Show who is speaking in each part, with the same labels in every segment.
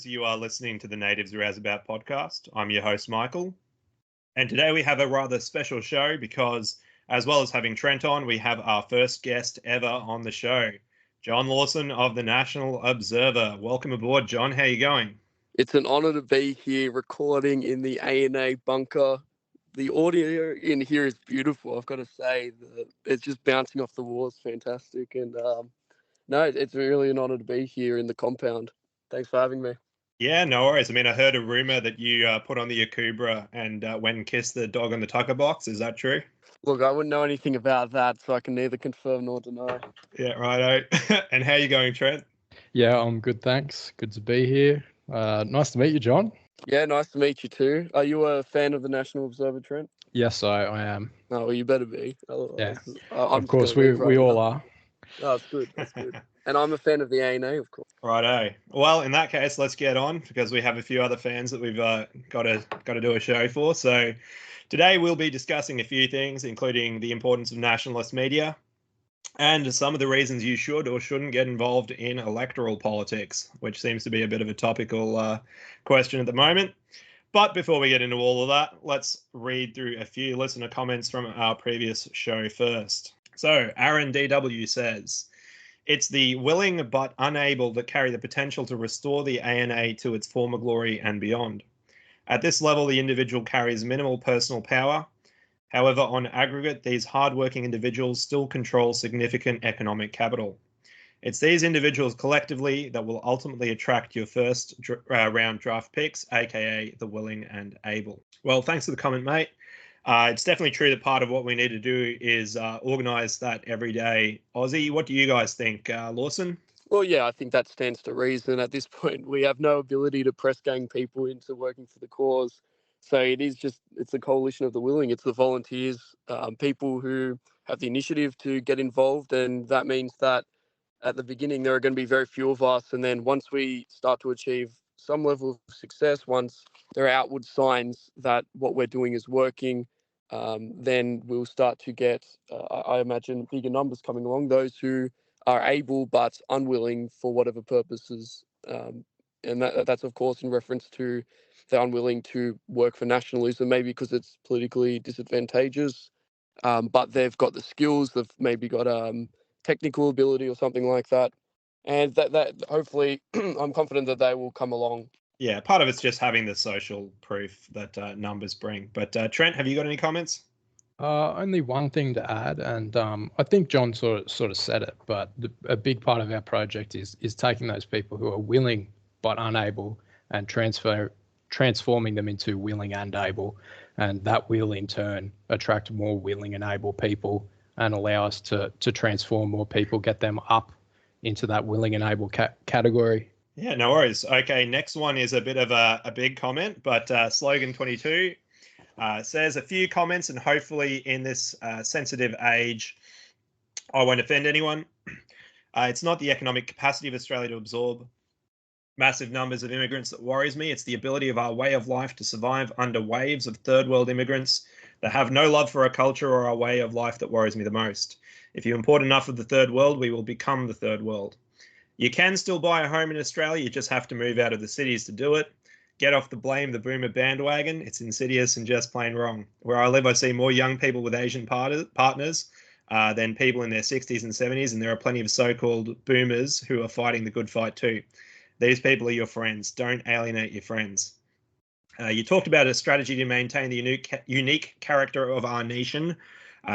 Speaker 1: listeners. You are listening to the Natives Rouseabout podcast. I'm your host, Michael. And today we have a rather special show because, as well as having Trent on, we have our first guest ever on the show, John Lawson of the National Observer. Welcome aboard, John. How are you going?
Speaker 2: It's an honour to be here recording in the A&A bunker. The audio in here is beautiful, I've got to say. It's just bouncing off the walls, fantastic. And no, it's really an honour to be here in the compound. Thanks for having me.
Speaker 1: Yeah, no worries. I mean, I heard a rumour that you put on the Yakubra and went and kissed the dog on the tucker box. Is that true?
Speaker 2: Look, I wouldn't know anything about that, so I can neither confirm nor deny.
Speaker 1: Yeah, righto. And how are you going, Trent?
Speaker 3: Yeah, I'm good, thanks. Good to be here. Nice to meet you, John.
Speaker 2: Yeah, nice to meet you too. Are you a fan of the National Observer, Trent?
Speaker 3: Yes, I am.
Speaker 2: No, well, you better be.
Speaker 3: Yeah,
Speaker 2: I'm
Speaker 3: of course, we all are.
Speaker 2: Oh, that's good. That's good. And I'm a fan of the A&A, of course.
Speaker 1: Righto. Well, in that case, let's get on because we have a few other fans that we've got to do a show for. So today we'll be discussing a few things, including the importance of nationalist media and some of the reasons you should or shouldn't get involved in electoral politics, which seems to be a bit of a topical question at the moment. But before we get into all of that, let's read through a few listener comments from our previous show first. So Aaron DW says, "It's the willing but unable that carry the potential to restore the ANA to its former glory and beyond. At this level, the individual carries minimal personal power. However, on aggregate, these hard-working individuals still control significant economic capital. It's these individuals collectively that will ultimately attract your first round draft picks, aka the willing and able." Well, thanks for the comment, mate. It's definitely true that part of what we need to do is organise that everyday Aussie. What do you guys think, Lawson?
Speaker 2: Well, yeah, I think that stands to reason. At this point, we have no ability to press gang people into working for the cause. So it's a coalition of the willing. It's the volunteers, people who have the initiative to get involved. And that means that at the beginning, there are going to be very few of us. And then once we start to achieve some level of success, once there are outward signs that what we're doing is working, then we'll start to get, I imagine, bigger numbers coming along, those who are able but unwilling for whatever purposes. And that's, of course, in reference to they're unwilling to work for nationalism, maybe because it's politically disadvantageous, but they've got the skills, they've maybe got technical ability or something like that. And that hopefully, I'm confident that they will come along.
Speaker 1: Yeah, part of it's just having the social proof that numbers bring. But Trent, have you got any comments?
Speaker 3: Only one thing to add, and I think John sort of said it, but a big part of our project is taking those people who are willing but unable and transforming them into willing and able, and that will in turn attract more willing and able people and allow us to transform more people, get them up into that willing and able category.
Speaker 1: Yeah, no worries. Okay, next one is a bit of a big comment, but Slogan 22 says a few comments, and hopefully in this sensitive age, I won't offend anyone. It's not the economic capacity of Australia to absorb massive numbers of immigrants that worries me. It's the ability of our way of life to survive under waves of third world immigrants that have no love for our culture or our way of life that worries me the most. If you import enough of the third world, we will become the third world. You can still buy a home in Australia, you just have to move out of the cities to do it. Get off the blame the boomer bandwagon. It's insidious and just plain wrong. Where I live, I see more young people with Asian partners than people in their 60s and 70s, and there are plenty of so-called boomers who are fighting the good fight too. These people are your friends. Don't alienate your friends. You talked about a strategy to maintain the unique character of our nation.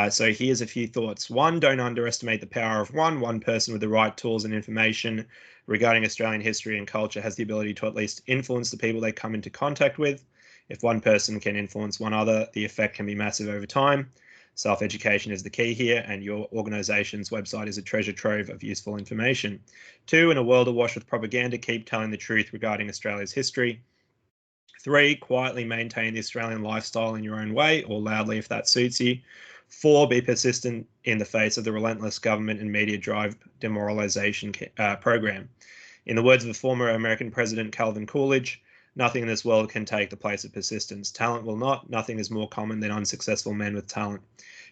Speaker 1: So here's a few thoughts. One, don't underestimate the power of one person with the right tools and information regarding Australian history and culture has the ability to at least influence the people they come into contact with. If one person can influence one other, the effect can be massive over time. Self-education is the key here, and your organisation's website is a treasure trove of useful information. 2, in a world awash with propaganda, keep telling the truth regarding Australia's history. 3, quietly maintain the Australian lifestyle in your own way, or loudly if that suits you. 4, be persistent in the face of the relentless government and media drive demoralisation program. In the words of a former American president, Calvin Coolidge, nothing in this world can take the place of persistence. Talent will not. Nothing is more common than unsuccessful men with talent.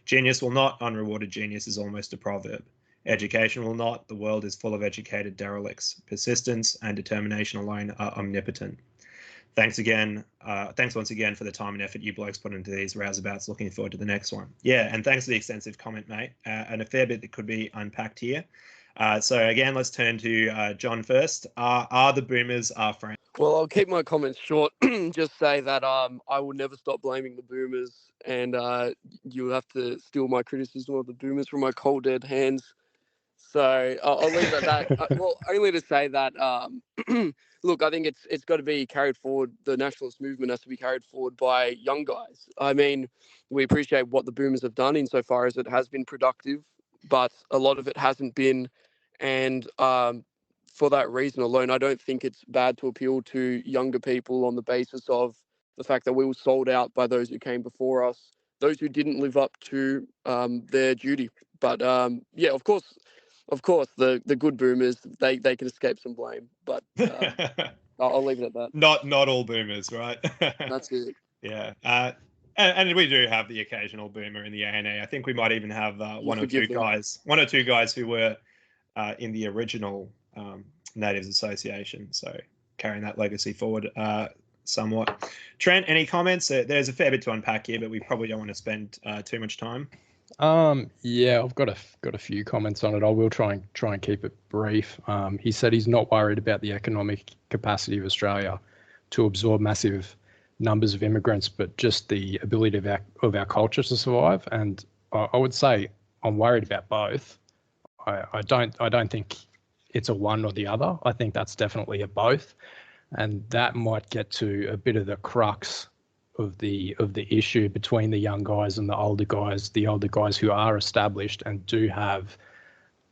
Speaker 1: Genius will not. Unrewarded genius is almost a proverb. Education will not. The world is full of educated derelicts. Persistence and determination alone are omnipotent. Thanks again. Thanks once again for the time and effort you blokes put into these rouseabouts. Looking forward to the next one. Yeah, and thanks for the extensive comment, mate, and a fair bit that could be unpacked here. So again, let's turn to John first. Are the boomers our friends?
Speaker 2: Well, I'll keep my comments short. Just say that I will never stop blaming the boomers, and you'll have to steal my criticism of the boomers from my cold dead hands. So I'll leave it at that. Well, only to say that, look, I think it's got to be carried forward. The nationalist movement has to be carried forward by young guys. I mean, we appreciate what the boomers have done insofar as it has been productive, but a lot of it hasn't been. And for that reason alone, I don't think it's bad to appeal to younger people on the basis of the fact that we were sold out by those who came before us, those who didn't live up to their duty. But yeah, of course, the good boomers they can escape some blame, but I'll leave it at that.
Speaker 1: Not all boomers, right?
Speaker 2: That's it.
Speaker 1: Yeah, and we do have the occasional boomer in the ANA. I think we might even have one or two guys who were in the original Natives Association. So carrying that legacy forward somewhat. Trent, any comments? There's a fair bit to unpack here, but we probably don't want to spend too much time.
Speaker 3: Yeah, I've got a few comments on it. I will try and keep it brief. He said he's not worried about the economic capacity of Australia to absorb massive numbers of immigrants, but just the ability of our culture to survive. And I would say I'm worried about both. I don't think it's a one or the other. I think that's definitely a both, and that might get to a bit of the crux of the issue between the young guys and the older guys who are established and do have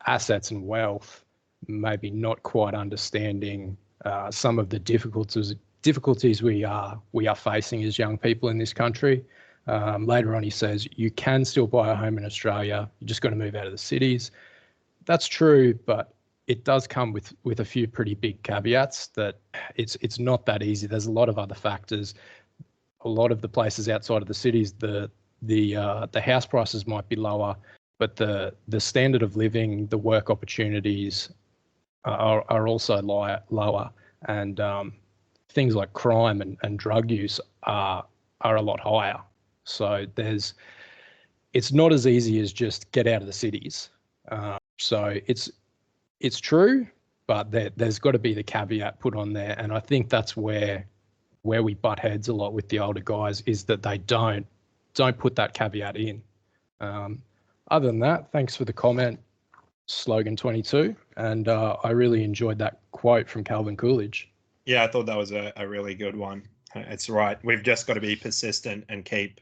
Speaker 3: assets and wealth, maybe not quite understanding some of the difficulties we are facing as young people in this country. Later on, he says you can still buy a home in Australia. You just got to move out of the cities. That's true, but it does come with a few pretty big caveats that it's not that easy. There's a lot of other factors. A lot of the places outside of the cities, the house prices might be lower, but the standard of living, the work opportunities are also lower, and things like crime and drug use are a lot higher. So it's not as easy as just get out of the cities. So it's true, but there's got to be the caveat put on there, and I think that's where we butt heads a lot with the older guys, is that they don't put that caveat in. Other than that, thanks for the comment, Slogan 22, and I really enjoyed that quote from Calvin Coolidge.
Speaker 1: Yeah, I thought that was a really good one. It's right. We've just got to be persistent and keep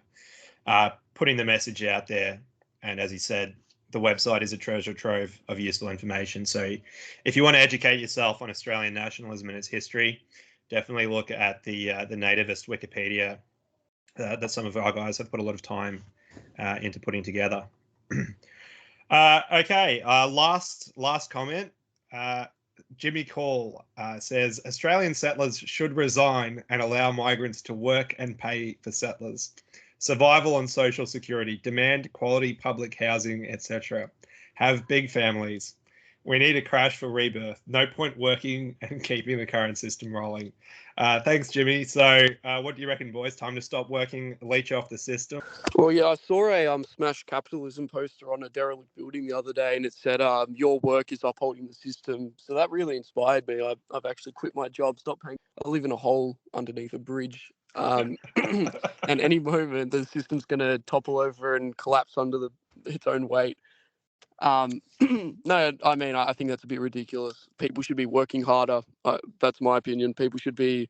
Speaker 1: putting the message out there. And as he said, the website is a treasure trove of useful information. So if you want to educate yourself on Australian nationalism and its history, definitely look at the nativist Wikipedia that some of our guys have put a lot of time into putting together. Okay, last comment. Jimmy Call says Australian settlers should resign and allow migrants to work and pay for settlers. Survival on social security, demand quality public housing, etc. Have big families. We need a crash for rebirth. No point working and keeping the current system rolling. Thanks, Jimmy. So what do you reckon, boys? Time to stop working, leech off the system?
Speaker 2: Well, yeah, I saw a Smash Capitalism poster on a derelict building the other day, and it said, your work is upholding the system. So that really inspired me. I've actually quit my job, stopped paying. I live in a hole underneath a bridge. And any moment the system's going to topple over and collapse under its own weight. No, I mean, I think that's a bit ridiculous. People should be working harder. That's my opinion. People should be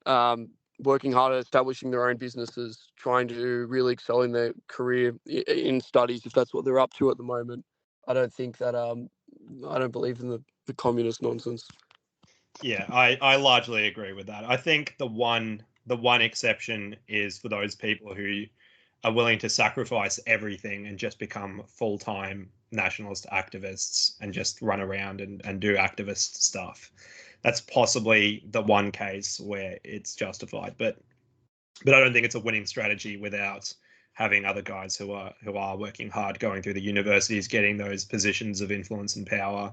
Speaker 2: working harder, establishing their own businesses, trying to really excel in their career in studies, if that's what they're up to at the moment. I don't think that I don't believe in the communist nonsense.
Speaker 1: Yeah, I largely agree with that. I think the one exception is for those people who are willing to sacrifice everything and just become full-time nationalist activists and just run around and do activist stuff. That's possibly the one case where it's justified, but I don't think it's a winning strategy without having other guys who are working hard, going through the universities, getting those positions of influence and power.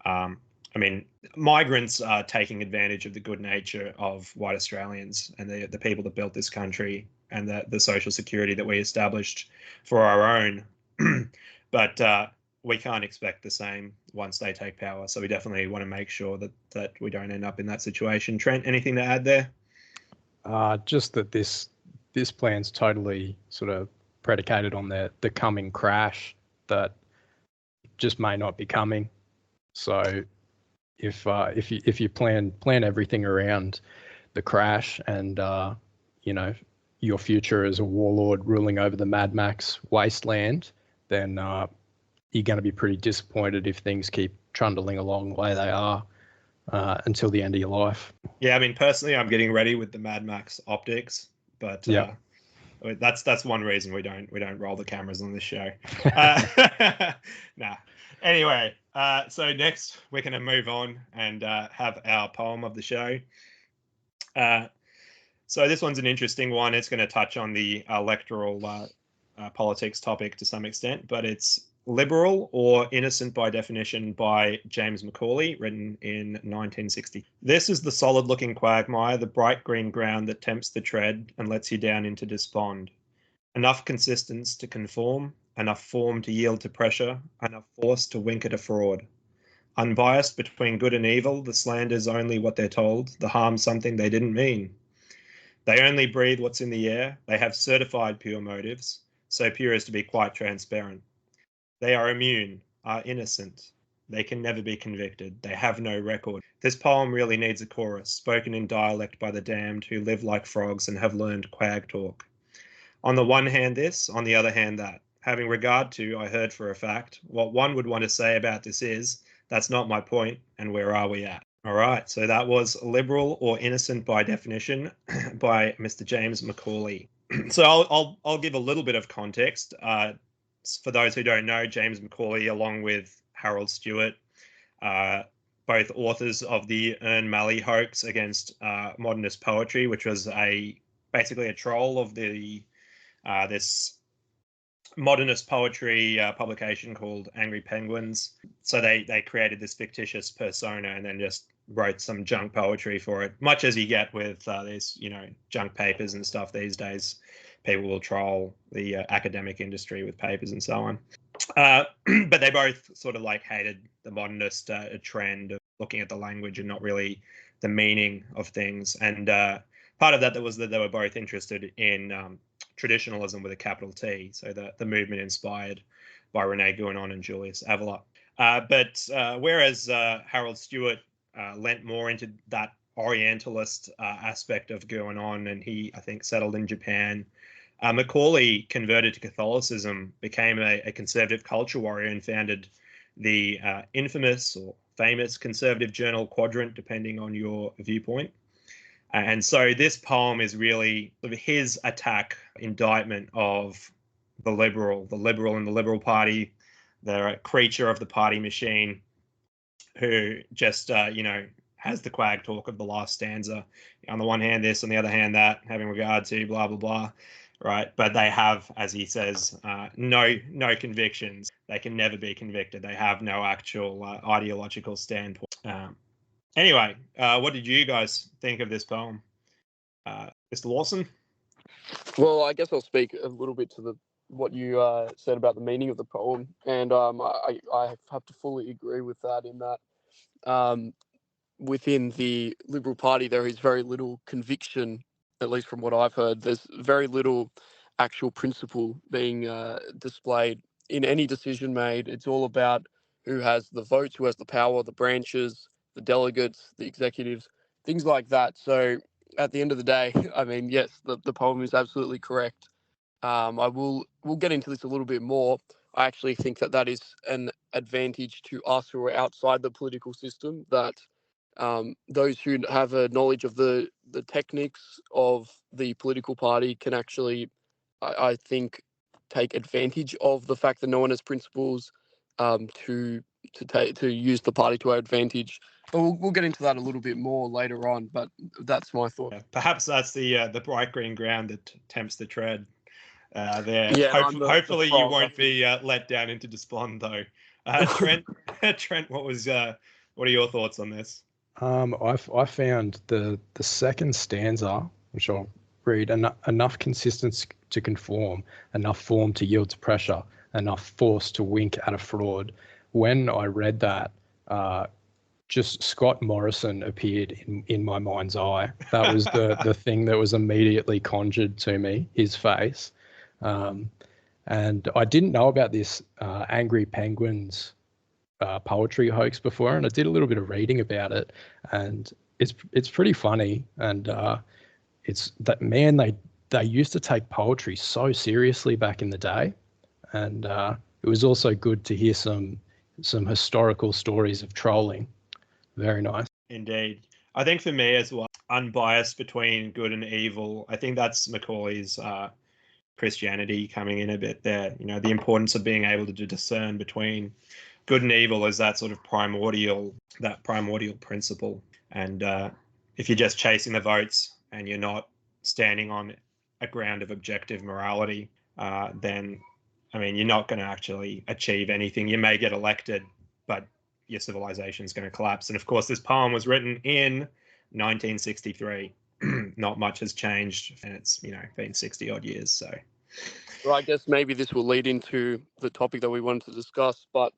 Speaker 1: I mean, migrants are taking advantage of the good nature of white Australians and the people that built this country and the social security that we established for our own. But we can't expect the same once they take power. So we definitely want to make sure that we don't end up in that situation. Trent, anything to add there?
Speaker 3: Just that this plan's totally sort of predicated on the coming crash that just may not be coming. So if you plan everything around the crash and your future as a warlord ruling over the Mad Max wasteland, then you're going to be pretty disappointed if things keep trundling along the way they are until the end of your life.
Speaker 1: Yeah, I mean, personally, I'm getting ready with the Mad Max optics, but that's one reason we don't roll the cameras on this show. Nah. Anyway, so next we're going to move on and have our poem of the show. So this one's an interesting one. It's going to touch on the electoral politics topic to some extent, but it's Liberal or Innocent by Definition by James Macaulay, written in 1960. This is the solid-looking quagmire, the bright green ground that tempts the tread and lets you down into despond. Enough consistence to conform, enough form to yield to pressure, enough force to wink at a fraud. Unbiased between good and evil, the slander's only what they're told, the harm's something they didn't mean. They only breathe what's in the air, they have certified pure motives, so pure as to be quite transparent. They are immune, are innocent. They can never be convicted. They have no record. This poem really needs a chorus, spoken in dialect by the damned who live like frogs and have learned quag talk. On the one hand this, on the other hand that. Having regard to, I heard for a fact, what one would want to say about this is, that's not my point, and where are we at? All right, so that was Liberal or Innocent by Definition by Mr. James Macaulay. So I'll give a little bit of context. For those who don't know, James Macaulay, along with Harold Stewart, both authors of the Ern Malley hoax against modernist poetry, which was basically a troll of this modernist poetry publication called Angry Penguins. So they created this fictitious persona and then just wrote some junk poetry for it, much as you get with these junk papers and stuff these days. People will troll the academic industry with papers and so on. But they both sort of like hated the modernist trend of looking at the language and not really the meaning of things. And part of that was that they were both interested in traditionalism with a capital T. So the movement inspired by Rene Guénon and Julius Evola. But whereas Harold Stewart lent more into that Orientalist aspect of Guénon, and he, I think, settled in Japan, Macaulay converted to Catholicism, became a conservative culture warrior, and founded the infamous or famous conservative journal Quadrant, depending on your viewpoint. And so this poem is really sort of his attack, indictment of the Liberal and the Liberal Party, the creature of the party machine, who just, has the quag talk of the last stanza. On the one hand, this, on the other hand, that, having regard to blah, blah, blah. Right, but they have, as he says, no convictions. They can never be convicted. They have no actual ideological standpoint. Anyway, what did you guys think of this poem, Mr. Lawson?
Speaker 2: Well, I guess I'll speak a little bit to what you said about the meaning of the poem, and I have to fully agree with that. In that, within the Liberal Party, there is very little conviction. At least from what I've heard, there's very little actual principle being displayed in any decision made. It's all about who has the votes, who has the power, the branches, the delegates, the executives, things like that. So at the end of the day, I mean, yes, the poem is absolutely correct. We'll get into this a little bit more. I actually think that is an advantage to us who are outside the political system, that those who have a knowledge of the techniques of the political party can actually, I think, take advantage of the fact that no one has principles to use the party to our advantage. But we'll get into that a little bit more later on. But that's my thought.
Speaker 1: Yeah, perhaps that's the bright green ground that tempts the tread. There.
Speaker 2: Yeah, and I'm the
Speaker 1: Hopefully, you
Speaker 2: frog, I
Speaker 1: won't
Speaker 2: think.
Speaker 1: be let down into despond, though. Trent, Trent, what are your thoughts on this?
Speaker 3: I found the second stanza, which I'll read, enough consistency to conform, enough form to yield to pressure, enough force to wink at a fraud. When I read that, just Scott Morrison appeared in my mind's eye. That was the thing that was immediately conjured to me, his face. And I didn't know about this Angry Penguins poetry hoax before, and I did a little bit of reading about it, and it's pretty funny. And it's that, man, they used to take poetry so seriously back in the day, and it was also good to hear some historical stories of trolling. Very nice.
Speaker 1: Indeed. I think for me as well, unbiased between good and evil, I think that's Macaulay's Christianity coming in a bit there. You know, the importance of being able to discern between good and evil is that sort of primordial principle. And if you're just chasing the votes and you're not standing on a ground of objective morality, then, I mean, you're not going to actually achieve anything. You may get elected, but your civilization is going to collapse. And of course, this poem was written in 1963. Not much has changed, and it's, you know, been 60 odd years. So,
Speaker 2: Well, I guess maybe this will lead into the topic that we wanted to discuss, but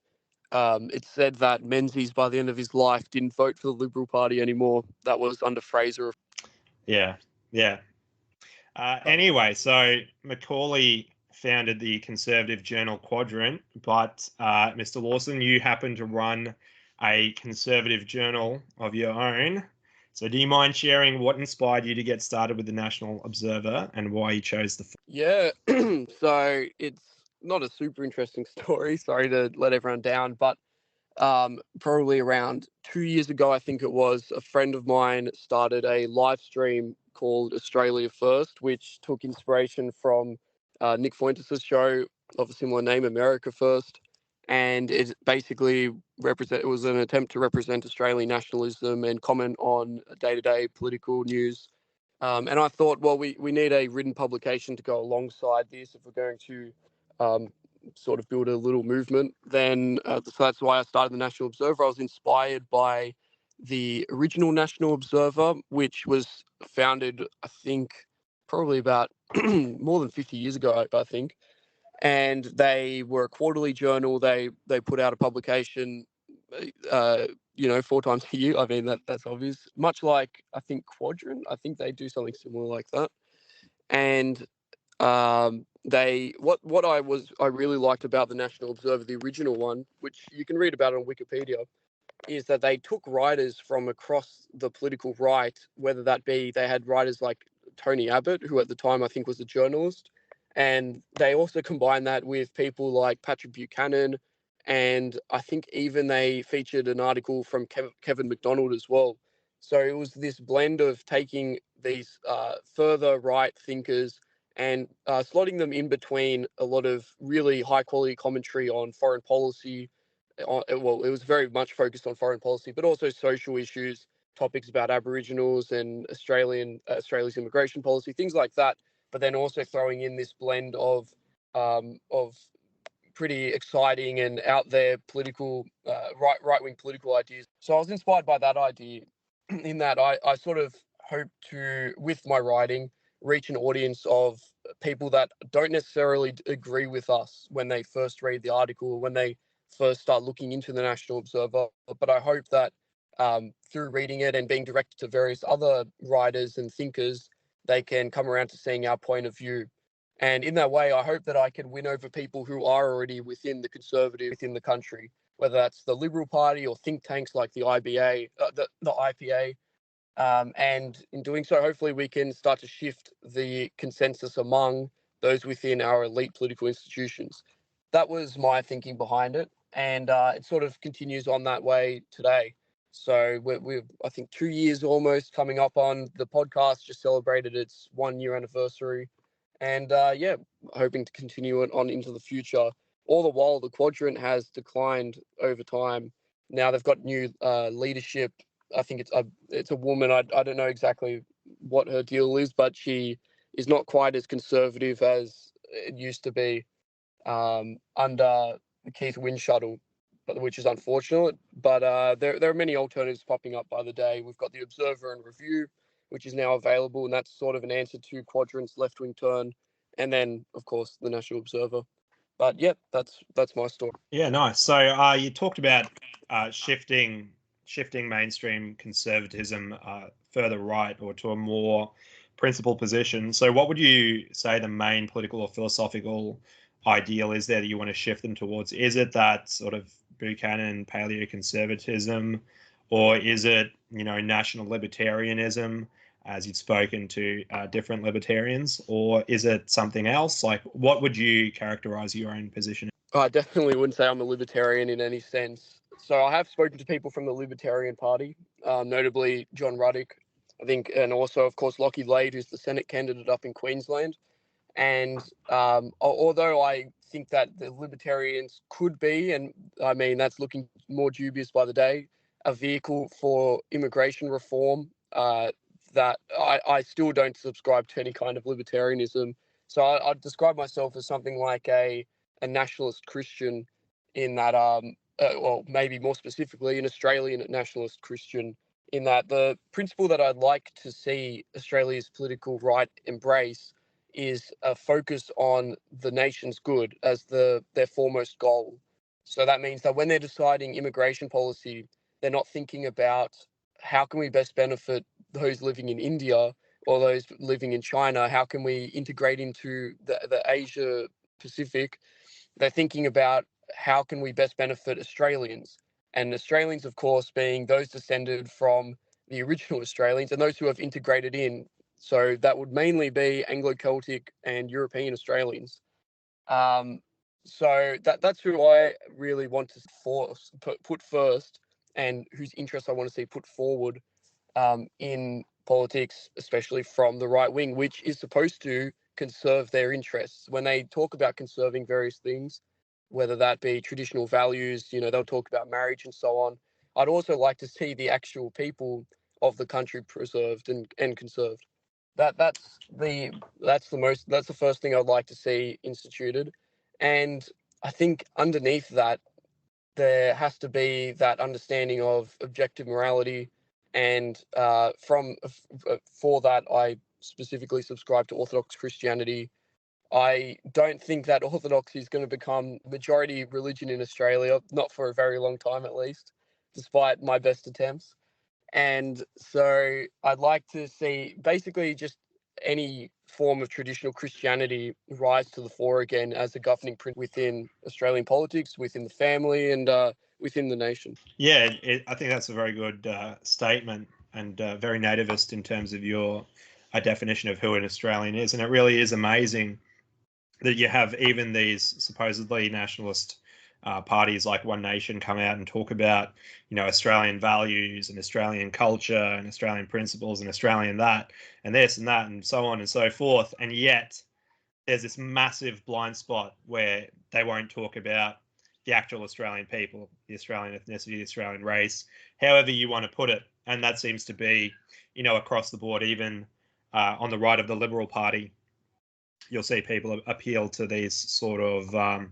Speaker 2: it said that Menzies, by the end of his life, didn't vote for the Liberal Party anymore. That was under Fraser.
Speaker 1: yeah. Anyway, so Macaulay founded the conservative journal Quadrant, but Mr. Lawson, you happen to run a conservative journal of your own. So do you mind sharing what inspired you to get started with the National Observer and why you chose the...
Speaker 2: Yeah, so it's not a super interesting story. Sorry to let everyone down, but probably around 2 years ago, I think it was, a friend of mine started a live stream called Australia First, which took inspiration from Nick Fuentes' show of a similar name, America First. And it basically it was an attempt to represent Australian nationalism and comment on day-to-day political news. And I thought, well, we need a written publication to go alongside this if we're going to sort of build a little movement. Then so that's why I started the National Observer. I was inspired by the original National Observer, which was founded, I think, probably about more than 50 years ago, I think. And they were a quarterly journal. They put out a publication, 4 times a year. I mean, that's obvious. Much like, I think, Quadrant. I think they do something similar like that. And what I really liked about the National Observer, the original one, which you can read about on Wikipedia, is that they took writers from across the political right, whether that be, they had writers like Tony Abbott, who at the time I think was a journalist, and they also combined that with people like Patrick Buchanan, and I think even they featured an article from Kevin McDonald as well. So it was this blend of taking these further right thinkers and slotting them in between a lot of really high quality commentary on foreign policy. Well, it was very much focused on foreign policy, but also social issues, topics about Aboriginals and Australia's immigration policy, things like that. But then also throwing in this blend of pretty exciting and out there political right wing political ideas. So I was inspired by that idea. In that I sort of hope to, with my writing, reach an audience of people that don't necessarily agree with us when they first read the article or when they first start looking into the National Observer. But I hope that through reading it and being directed to various other writers and thinkers, they can come around to seeing our point of view. And in that way, I hope that I can win over people who are already within the conservative, within the country, whether that's the Liberal Party or think tanks like the IBA, the IPA. And in doing so, hopefully we can start to shift the consensus among those within our elite political institutions. That was my thinking behind it. And it sort of continues on that way today. So we're I think 2 years almost coming up on the podcast, just celebrated its 1 year anniversary. And hoping to continue it on into the future. All the while, the Quadrant has declined over time. Now they've got new leadership. I think it's a woman. I don't know exactly what her deal is, but she is not quite as conservative as it used to be under the Keith Windshuttle, which is unfortunate. But there are many alternatives popping up by the day. We've got the Observer and Review, which is now available, and that's sort of an answer to Quadrant's Left Wing Turn, and then of course the National Observer. But yep, that's my story.
Speaker 1: Yeah, nice. So you talked about shifting mainstream conservatism further right or to a more principled position. So what would you say the main political or philosophical ideal is there that you want to shift them towards? Is it that sort of Buchanan paleoconservatism, or is it, national libertarianism, as you've spoken to different libertarians, or is it something else? Like, what would you characterize your own position?
Speaker 2: I definitely wouldn't say I'm a libertarian in any sense. So I have spoken to people from the Libertarian Party, notably John Ruddick, I think, and also, of course, Lockie Lade, who's the Senate candidate up in Queensland. And although I think that the Libertarians could be, and I mean, that's looking more dubious by the day, a vehicle for immigration reform, that I still don't subscribe to any kind of libertarianism. So I'd describe myself as something like a nationalist Christian, in that, well, maybe more specifically, an Australian nationalist Christian, in that the principle that I'd like to see Australia's political right embrace is a focus on the nation's good as their foremost goal. So that means that when they're deciding immigration policy, they're not thinking about how can we best benefit those living in India or those living in China, how can we integrate into the Asia Pacific. They're thinking about how can we best benefit Australians. And Australians, of course, being those descended from the original Australians and those who have integrated in. So that would mainly be Anglo-Celtic and European Australians. So that's who I really want to put first, and whose interests I want to see put forward in politics, especially from the right wing, which is supposed to conserve their interests. When they talk about conserving various things, whether that be traditional values, they'll talk about marriage and so on. I'd also like to see the actual people of the country preserved and conserved. That's the first thing I'd like to see instituted. And I think underneath that, there has to be that understanding of objective morality, and for that, I specifically subscribe to Orthodox Christianity. I don't think that Orthodoxy is going to become majority religion in Australia, not for a very long time at least, despite my best attempts. And so I'd like to see basically just any form of traditional Christianity rise to the fore again as a governing principle within Australian politics, within the family, and within the nation.
Speaker 1: Yeah, I think that's a very good statement, and very nativist in terms of your definition of who an Australian is. And it really is amazing that you have even these supposedly nationalist parties like One Nation come out and talk about, Australian values and Australian culture and Australian principles and Australian that and this and that and so on and so forth. And yet there's this massive blind spot where they won't talk about the actual Australian people, the Australian ethnicity, the Australian race, however you want to put it. And that seems to be, across the board, even on the right of the Liberal Party. You'll see people appeal to these sort of,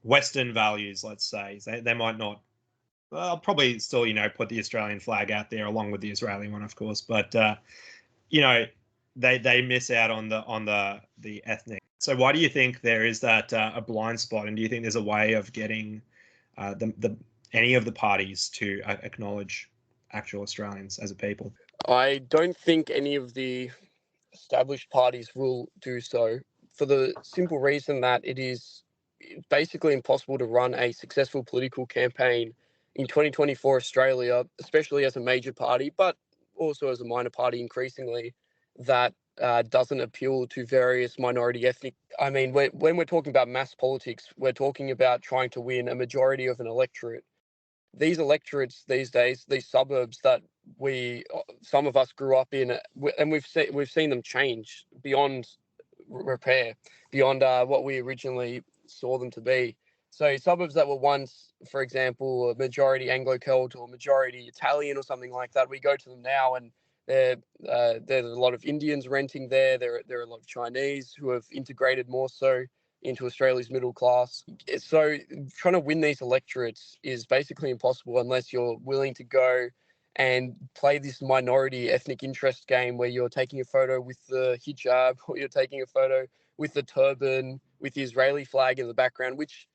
Speaker 1: Western values, let's say. They might not, I'll probably still, put the Australian flag out there along with the Israeli one, of course. But, they miss out on the ethnic. So why do you think there is that a blind spot? And do you think there's a way of getting any of the parties to acknowledge actual Australians as a people?
Speaker 2: I don't think any of the established parties will do so, for the simple reason that it is basically impossible to run a successful political campaign in 2024 Australia, especially as a major party, but also as a minor party increasingly, that doesn't appeal to various minority ethnic. I mean, when we're talking about mass politics, we're talking about trying to win a majority of an electorate. These electorates these days, these suburbs that some of us grew up in, and we've seen them change beyond repair, beyond what we originally saw them to be. So suburbs that were once, for example, a majority Anglo-Celt or majority Italian or something like that, we go to them now and There's a lot of Indians renting there. There are a lot of Chinese who have integrated more so into Australia's middle class. So trying to win these electorates is basically impossible unless you're willing to go and play this minority ethnic interest game where you're taking a photo with the hijab, or you're taking a photo with the turban, with the Israeli flag in the background, which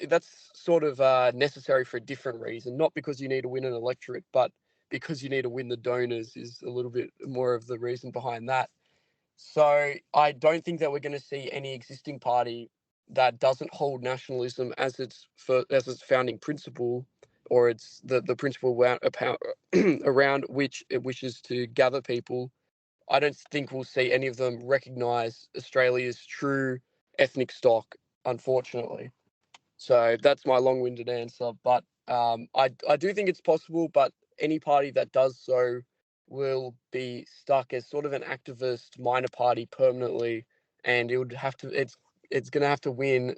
Speaker 2: that's sort of necessary for a different reason, not because you need to win an electorate, but because you need to win the donors is a little bit more of the reason behind that. So I don't think that we're going to see any existing party that doesn't hold nationalism as its founding principle, or it's the principle around which it wishes to gather people. I don't think we'll see any of them recognise Australia's true ethnic stock, unfortunately. So that's my long-winded answer. But I do think it's possible, but any party that does so will be stuck as sort of an activist minor party permanently, and it's going to have to win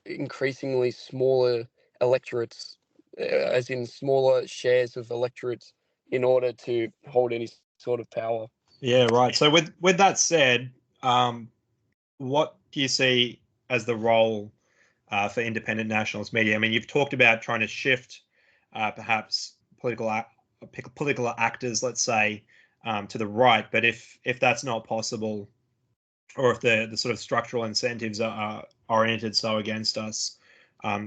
Speaker 2: increasingly smaller electorates, as in smaller shares of electorates, in order to hold any sort of power.
Speaker 1: Yeah, right. So with that said, what do you see as the role for independent nationalist media? I mean, you've talked about trying to shift perhaps political actors, let's say, to the right, but if that's not possible, or if the sort of structural incentives are oriented so against us,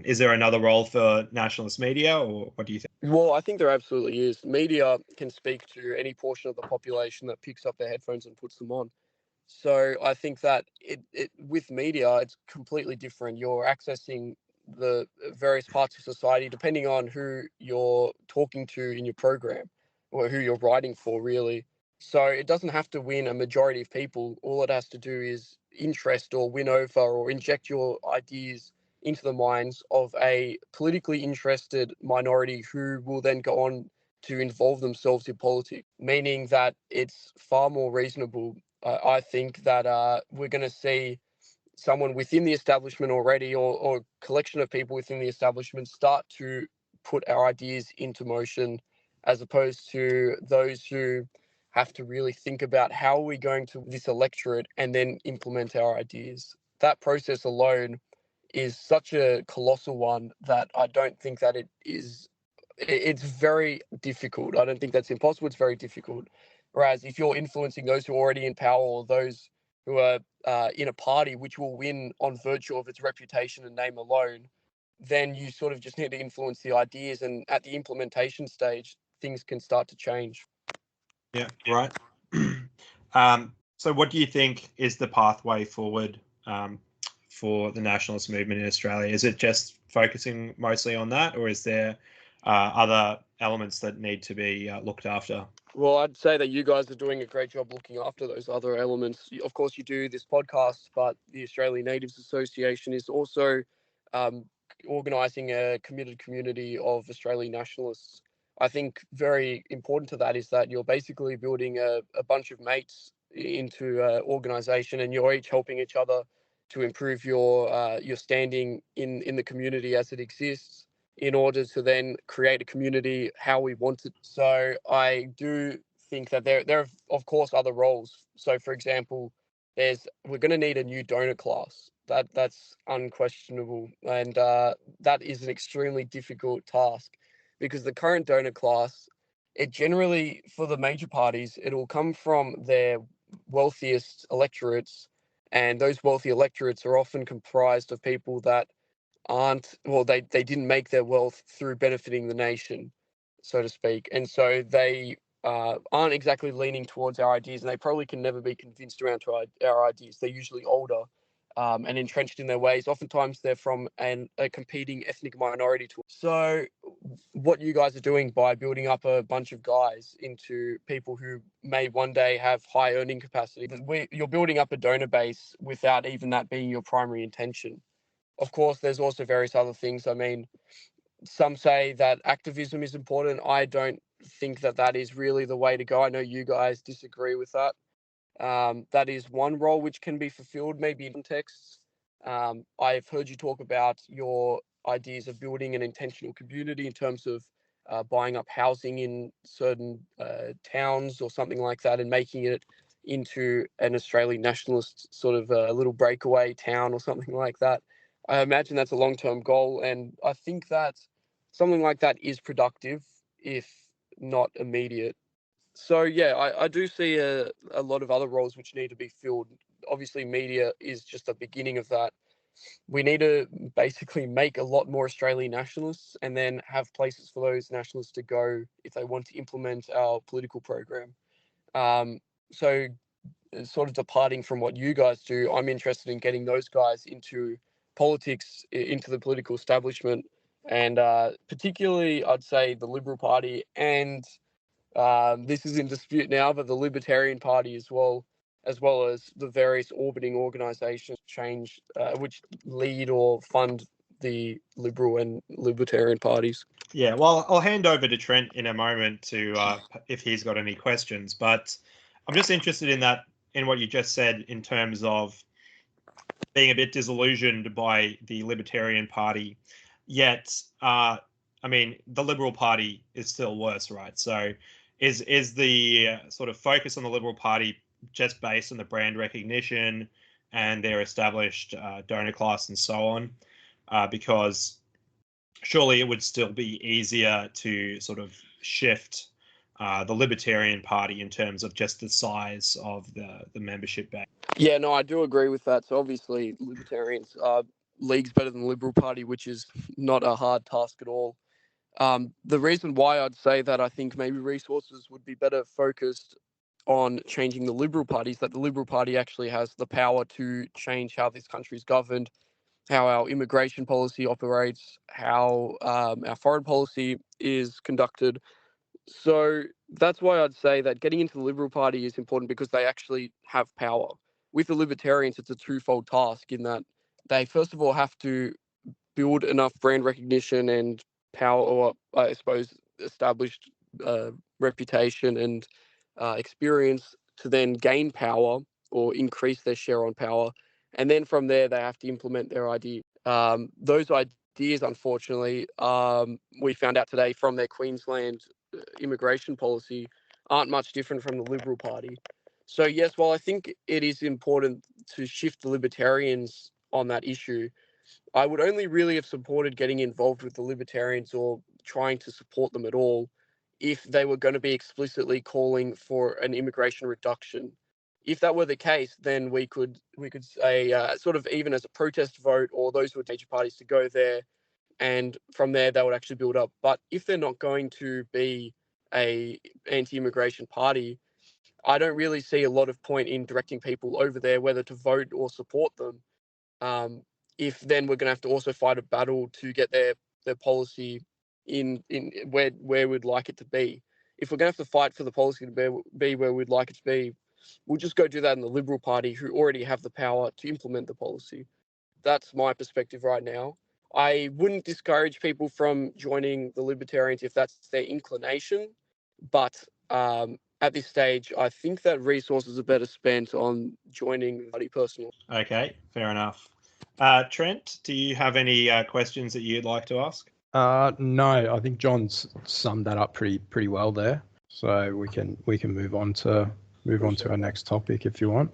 Speaker 1: is there another role for nationalist media, or what do you think?
Speaker 2: Well, I think there absolutely is. Media can speak to any portion of the population that picks up their headphones and puts them on. So I think that with media, it's completely different. You're accessing the various parts of society depending on who you're talking to in your program, or who you're writing for, really. So it doesn't have to win a majority of people. All it has to do is interest or win over or inject your ideas into the minds of a politically interested minority who will then go on to involve themselves in politics, meaning that it's far more reasonable. I think that we're going to see someone within the establishment already, or a collection of people within the establishment, start to put our ideas into motion, as opposed to those who have to really think about how are we going to this electorate and then implement our ideas. That process alone is such a colossal one that I don't think that it's very difficult. I don't think that's impossible. It's very difficult. Whereas if you're influencing those who are already in power, or those who are in a party which will win on virtue of its reputation and name alone, then you sort of just need to influence the ideas. And at the implementation stage, things can start to change.
Speaker 1: Yeah, right. So what do you think is the pathway forward for the nationalist movement in Australia? Is it just focusing mostly on that, or is there other elements that need to be looked after?
Speaker 2: Well, I'd say that you guys are doing a great job looking after those other elements. Of course, you do this podcast, but the Australian Natives Association is also organising a committed community of Australian nationalists. I think very important to that is that you're basically building a bunch of mates into an organisation, and you're each helping each other to improve your standing in the community as it exists, in order to then create a community how we want it. So I do think that there are, of course, other roles. So, for example, we're going to need a new donor class. That's unquestionable, and that is an extremely difficult task, because the current donor class, it generally, for the major parties, it'll come from their wealthiest electorates, and those wealthy electorates are often comprised of people that they didn't make their wealth through benefiting the nation, so to speak, and so they aren't exactly leaning towards our ideas, and they probably can never be convinced around to our ideas. They're usually older and entrenched in their ways. Oftentimes they're from a competing ethnic minority. So what you guys are doing by building up a bunch of guys into people who may one day have high earning capacity, you're building up a donor base without even that being your primary intention. Of course, there's also various other things. I mean, some say that activism is important. I don't think that is really the way to go. I know you guys disagree with that. That is one role which can be fulfilled, maybe in contexts. I've heard you talk about your ideas of building an intentional community in terms of buying up housing in certain towns or something like that and making it into an Australian nationalist sort of a little breakaway town or something like that. I imagine that's a long-term goal, and I think that something like that is productive, if not immediate. So yeah, I do see a lot of other roles which need to be filled. Obviously, media is just the beginning of that. We need to basically make a lot more Australian nationalists and then have places for those nationalists to go if they want to implement our political program. So sort of departing from what you guys do, I'm interested in getting those guys into politics, into the political establishment, and particularly I'd say the Liberal Party, and this is in dispute now, but the Libertarian Party as well as the various orbiting organisations which lead or fund the Liberal and Libertarian parties.
Speaker 1: Yeah, well, I'll hand over to Trent in a moment to if he's got any questions, but I'm just interested in what you just said in terms of being a bit disillusioned by the Libertarian Party, yet I mean the Liberal Party is still worse, right? So is the sort of focus on the Liberal Party just based on the brand recognition and their established donor class and so on? Because surely it would still be easier to sort of shift the Libertarian Party in terms of just the size of the membership base.
Speaker 2: Yeah, no, I do agree with that. So obviously, Libertarians are leagues better than the Liberal Party, which is not a hard task at all. The reason why I'd say that I think maybe resources would be better focused on changing the Liberal Party is that the Liberal Party actually has the power to change how this country is governed, how our immigration policy operates, how our foreign policy is conducted. So that's why I'd say that getting into the Liberal Party is important because they actually have power. With the Libertarians, it's a twofold task in that they, first of all, have to build enough brand recognition and power, or I suppose established reputation and experience to then gain power or increase their share on power. And then from there, they have to implement their idea. Those ideas, unfortunately, we found out today from their Queensland immigration policy, aren't much different from the Liberal Party. So yes, while I think it is important to shift the Libertarians on that issue, I would only really have supported getting involved with the Libertarians or trying to support them at all if they were going to be explicitly calling for an immigration reduction. If that were the case, then we could say sort of even as a protest vote, or those were major parties to go there, and from there they would actually build up. But if they're not going to be a anti-immigration party, I don't really see a lot of point in directing people over there whether to vote or support them. If then we're going to have to also fight a battle to get their policy in where we'd like it to be. If we're going to have to fight for the policy to be where we'd like it to be, we'll just go do that in the Liberal Party, who already have the power to implement the policy. That's my perspective right now. I wouldn't discourage people from joining the Libertarians if that's their inclination, but at this stage, I think that resources are better spent on joining the party personally.
Speaker 1: Okay, fair enough. Trent, do you have any questions that you'd like to ask?
Speaker 3: No, I think John's summed that up pretty well there. So we can move on to our next topic if you want.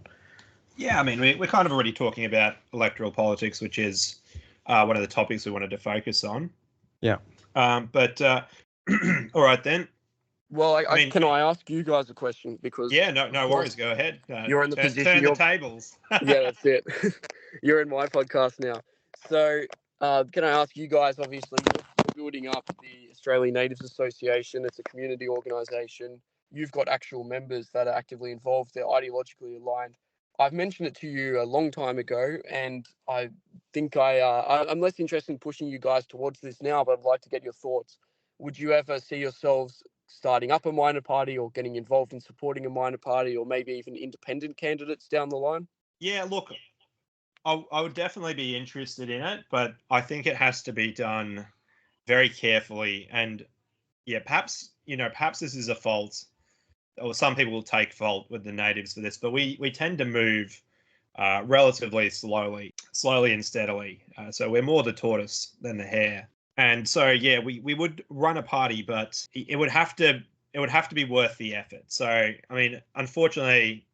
Speaker 1: Yeah, I mean, we're kind of already talking about electoral politics, which is one of the topics we wanted to focus on.
Speaker 3: Yeah.
Speaker 1: But all right then.
Speaker 2: Well, can I ask you guys a question? Because
Speaker 1: yeah, no worries. Go ahead.
Speaker 2: You're in the position.
Speaker 1: Turn the tables.
Speaker 2: Yeah, that's it. You're in my podcast now. So, can I ask you guys? Obviously, you're building up the Australian Natives Association. It's a community organisation. You've got actual members that are actively involved. They're ideologically aligned. I've mentioned it to you a long time ago, and I think I'm less interested in pushing you guys towards this now, but I'd like to get your thoughts. Would you ever see yourselves starting up a minor party or getting involved in supporting a minor party, or maybe even independent candidates down the line?
Speaker 1: Yeah, look, I would definitely be interested in it, but I think it has to be done very carefully. And yeah, perhaps this is a fault, or some people will take fault with the natives for this, but we tend to move relatively slowly and steadily. So we're more the tortoise than the hare. And so, yeah, we would run a party, but it would have to be worth the effort. So, I mean, unfortunately,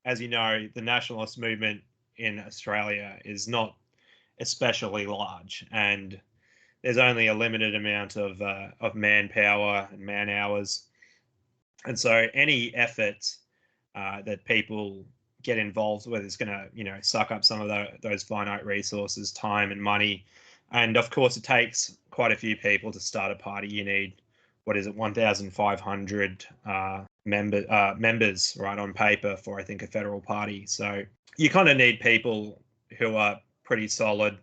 Speaker 1: as you know, the nationalist movement in Australia is not especially large, and there's only a limited amount of manpower and man hours, and so any effort that people get involved with is going to, suck up some of those finite resources, time and money. And of course, it takes quite a few people to start a party. You need, 1,500 members, right, on paper for, I think, a federal party. So you kind of need people who are pretty solid,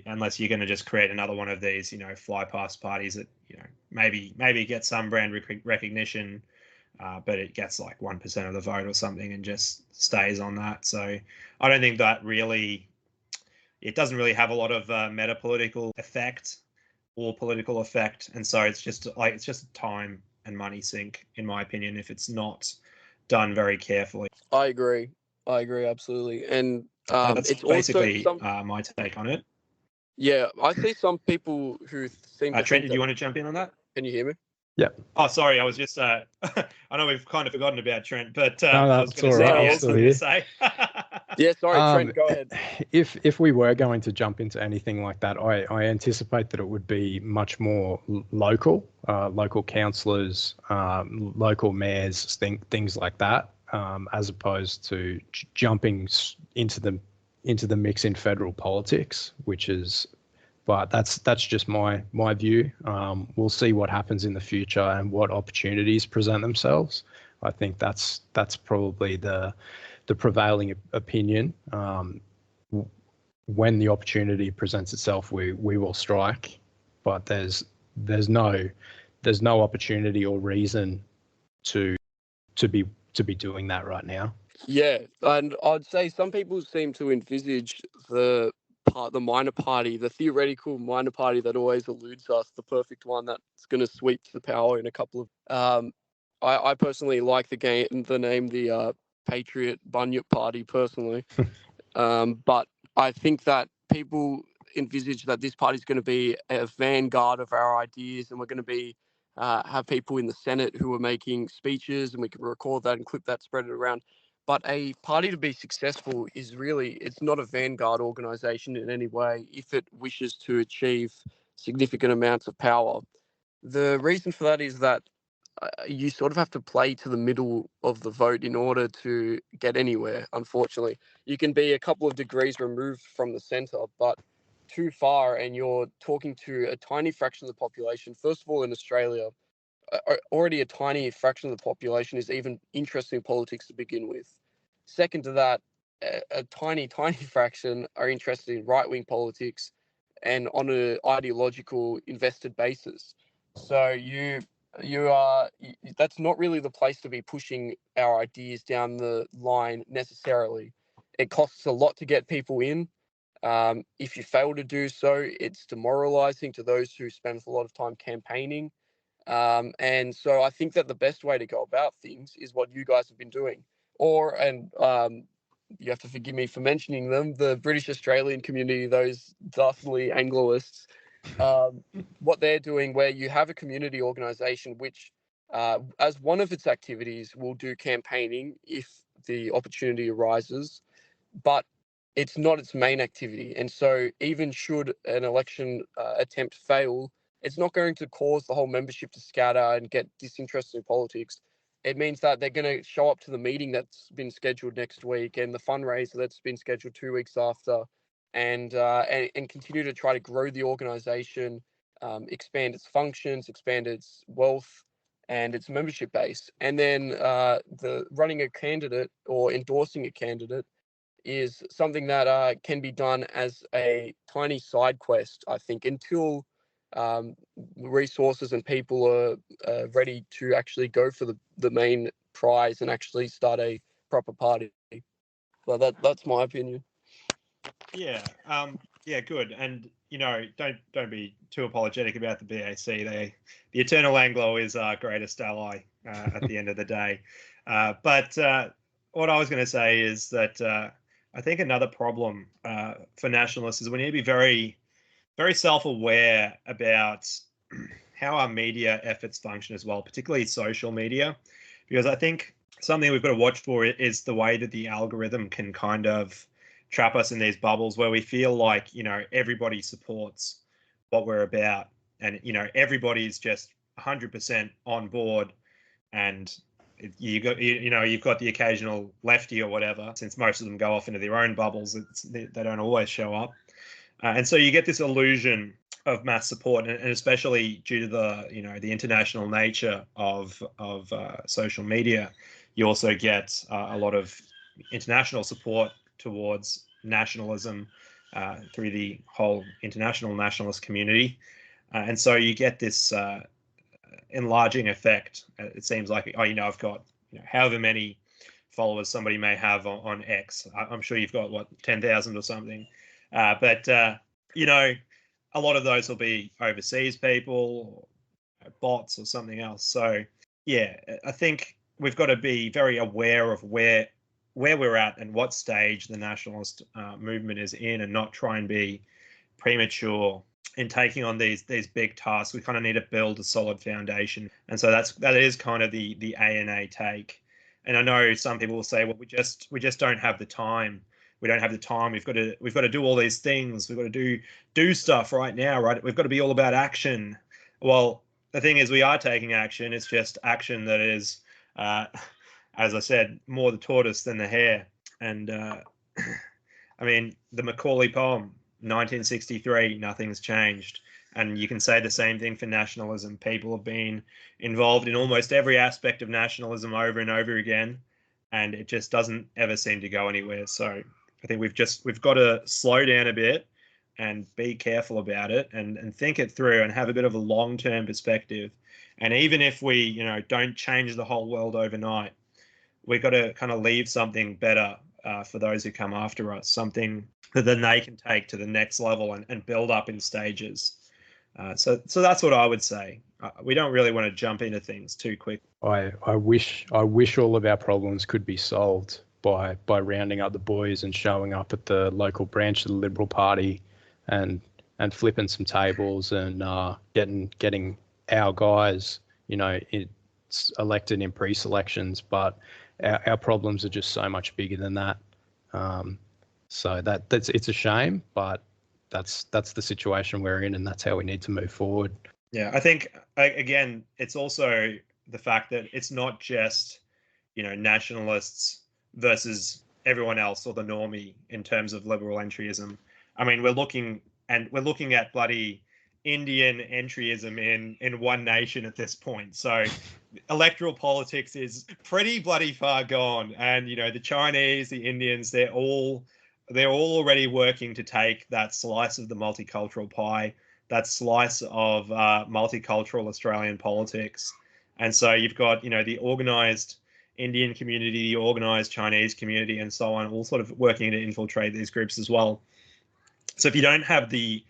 Speaker 1: unless you're going to just create another one of these, fly past parties that, maybe get some brand recognition, but it gets like 1% of the vote or something and just stays on that. So I don't think that it doesn't really have a lot of meta political effect or political effect. And so it's just a time and money sink, in my opinion, if it's not done very carefully.
Speaker 2: I agree absolutely. And
Speaker 1: that's
Speaker 2: it's also
Speaker 1: basically my take on it.
Speaker 2: Yeah, I see some people who seem to
Speaker 1: Trent,
Speaker 2: think
Speaker 1: did you want to jump in on that?
Speaker 2: Can you hear me?
Speaker 3: Yeah.
Speaker 1: Oh, sorry. I was just, I know we've kind of forgotten about Trent, but
Speaker 3: No,
Speaker 1: I was going to say what you were going to say.
Speaker 2: Yeah, sorry, Trent, go ahead.
Speaker 3: If we were going to jump into anything like that, I anticipate that it would be much more local, local councillors, local mayors, things like that, as opposed to jumping into the mix in federal politics, but that's just my view. We'll see what happens in the future and what opportunities present themselves. I think that's probably the prevailing opinion. When the opportunity presents itself, we will strike. But there's no opportunity or reason to be doing that right now.
Speaker 2: Yeah, and I'd say some people seem to envisage the minor party, the theoretical minor party that always eludes us, the perfect one that's going to sweep to power in a couple of. I personally like the name the Patriot Bunyip Party personally, but I think that people envisage that this party is going to be a vanguard of our ideas, and we're going to be have people in the Senate who are making speeches, and we can record that and clip that, spread it around. But a party to be successful it's not a vanguard organization in any way if it wishes to achieve significant amounts of power. The reason for that is that you sort of have to play to the middle of the vote in order to get anywhere, unfortunately. You can be a couple of degrees removed from the center, but too far, and you're talking to a tiny fraction of the population. First of all, in Australia, already a tiny fraction of the population is even interested in politics to begin with. Second to that, a tiny fraction are interested in right-wing politics and on an ideological invested basis. So that's not really the place to be pushing our ideas down the line necessarily. It costs a lot to get people in. If you fail to do so, it's demoralizing to those who spend a lot of time campaigning. And so I think that the best way to go about things is what you guys have been doing. You have to forgive me for mentioning them, the British Australian community, those dastardly Angloists, what they're doing, where you have a community organisation which, as one of its activities, will do campaigning if the opportunity arises, but it's not its main activity. And so even should an election attempt fail, it's not going to cause the whole membership to scatter and get disinterested in politics. It means that they're going to show up to the meeting that's been scheduled next week and the fundraiser that's been scheduled 2 weeks after, and continue to try to grow the organization, expand its functions, expand its wealth and its membership base. And then the running a candidate or endorsing a candidate is something that can be done as a tiny side quest, I think, until resources and people are ready to actually go for the main prize and actually start a proper party. But that's my opinion.
Speaker 1: Yeah. Yeah. Good. And don't be too apologetic about the BAC. The Eternal Anglo is our greatest ally at the end of the day. But what I was going to say is that I think another problem for nationalists is we need to be very, very self-aware about how our media efforts function as well, particularly social media, because I think something we've got to watch for is the way that the algorithm can kind of trap us in these bubbles where we feel like, everybody supports what we're about, and everybody's just 100% on board, and you've got the occasional lefty or whatever. Since most of them go off into their own bubbles, they don't always show up, and so you get this illusion of mass support, and especially due to the international nature of social media, you also get a lot of international support towards nationalism through the whole international nationalist community, and so you get this enlarging effect. It seems like, I've got however many followers somebody may have on X. I'm sure you've got 10,000 or something, but a lot of those will be overseas people, bots, or something else. So yeah, I think we've got to be very aware of where we're at and what stage the nationalist movement is in, and not try and be premature in taking on these big tasks. We kind of need to build a solid foundation, and so that is kind of the ANA take. And I know some people will say, well, we just don't have the time. We don't have the time. We've got to do all these things. We've got to do stuff right now, right? We've got to be all about action. Well, the thing is, we are taking action. It's just action that is, as I said, more the tortoise than the hare. And I mean, the Macaulay poem, 1963, nothing's changed. And you can say the same thing for nationalism. People have been involved in almost every aspect of nationalism over and over again, and it just doesn't ever seem to go anywhere. So I think we've got to slow down a bit and be careful about it, and think it through, and have a bit of a long-term perspective. And even if we, don't change the whole world overnight, we've got to kind of leave something better for those who come after us, something that then they can take to the next level and build up in stages. So that's what I would say. We don't really want to jump into things too quick.
Speaker 3: I wish all of our problems could be solved by rounding up the boys and showing up at the local branch of the Liberal Party and flipping some tables and getting our guys, elected in pre-selections. But our problems are just so much bigger than that. So it's a shame, but that's the situation we're in, and that's how we need to move forward.
Speaker 1: Yeah, I think again, it's also the fact that it's not just nationalists versus everyone else or the normie in terms of liberal entryism. I mean, we're looking at bloody Indian entryism in one nation at this point. So electoral politics is pretty bloody far gone, and the Chinese, the Indians, they're all already working to take that slice of the multicultural pie, that slice of multicultural Australian politics. And so you've got the organized Indian community, the organized Chinese community, and so on, all sort of working to infiltrate these groups as well. So if you don't have the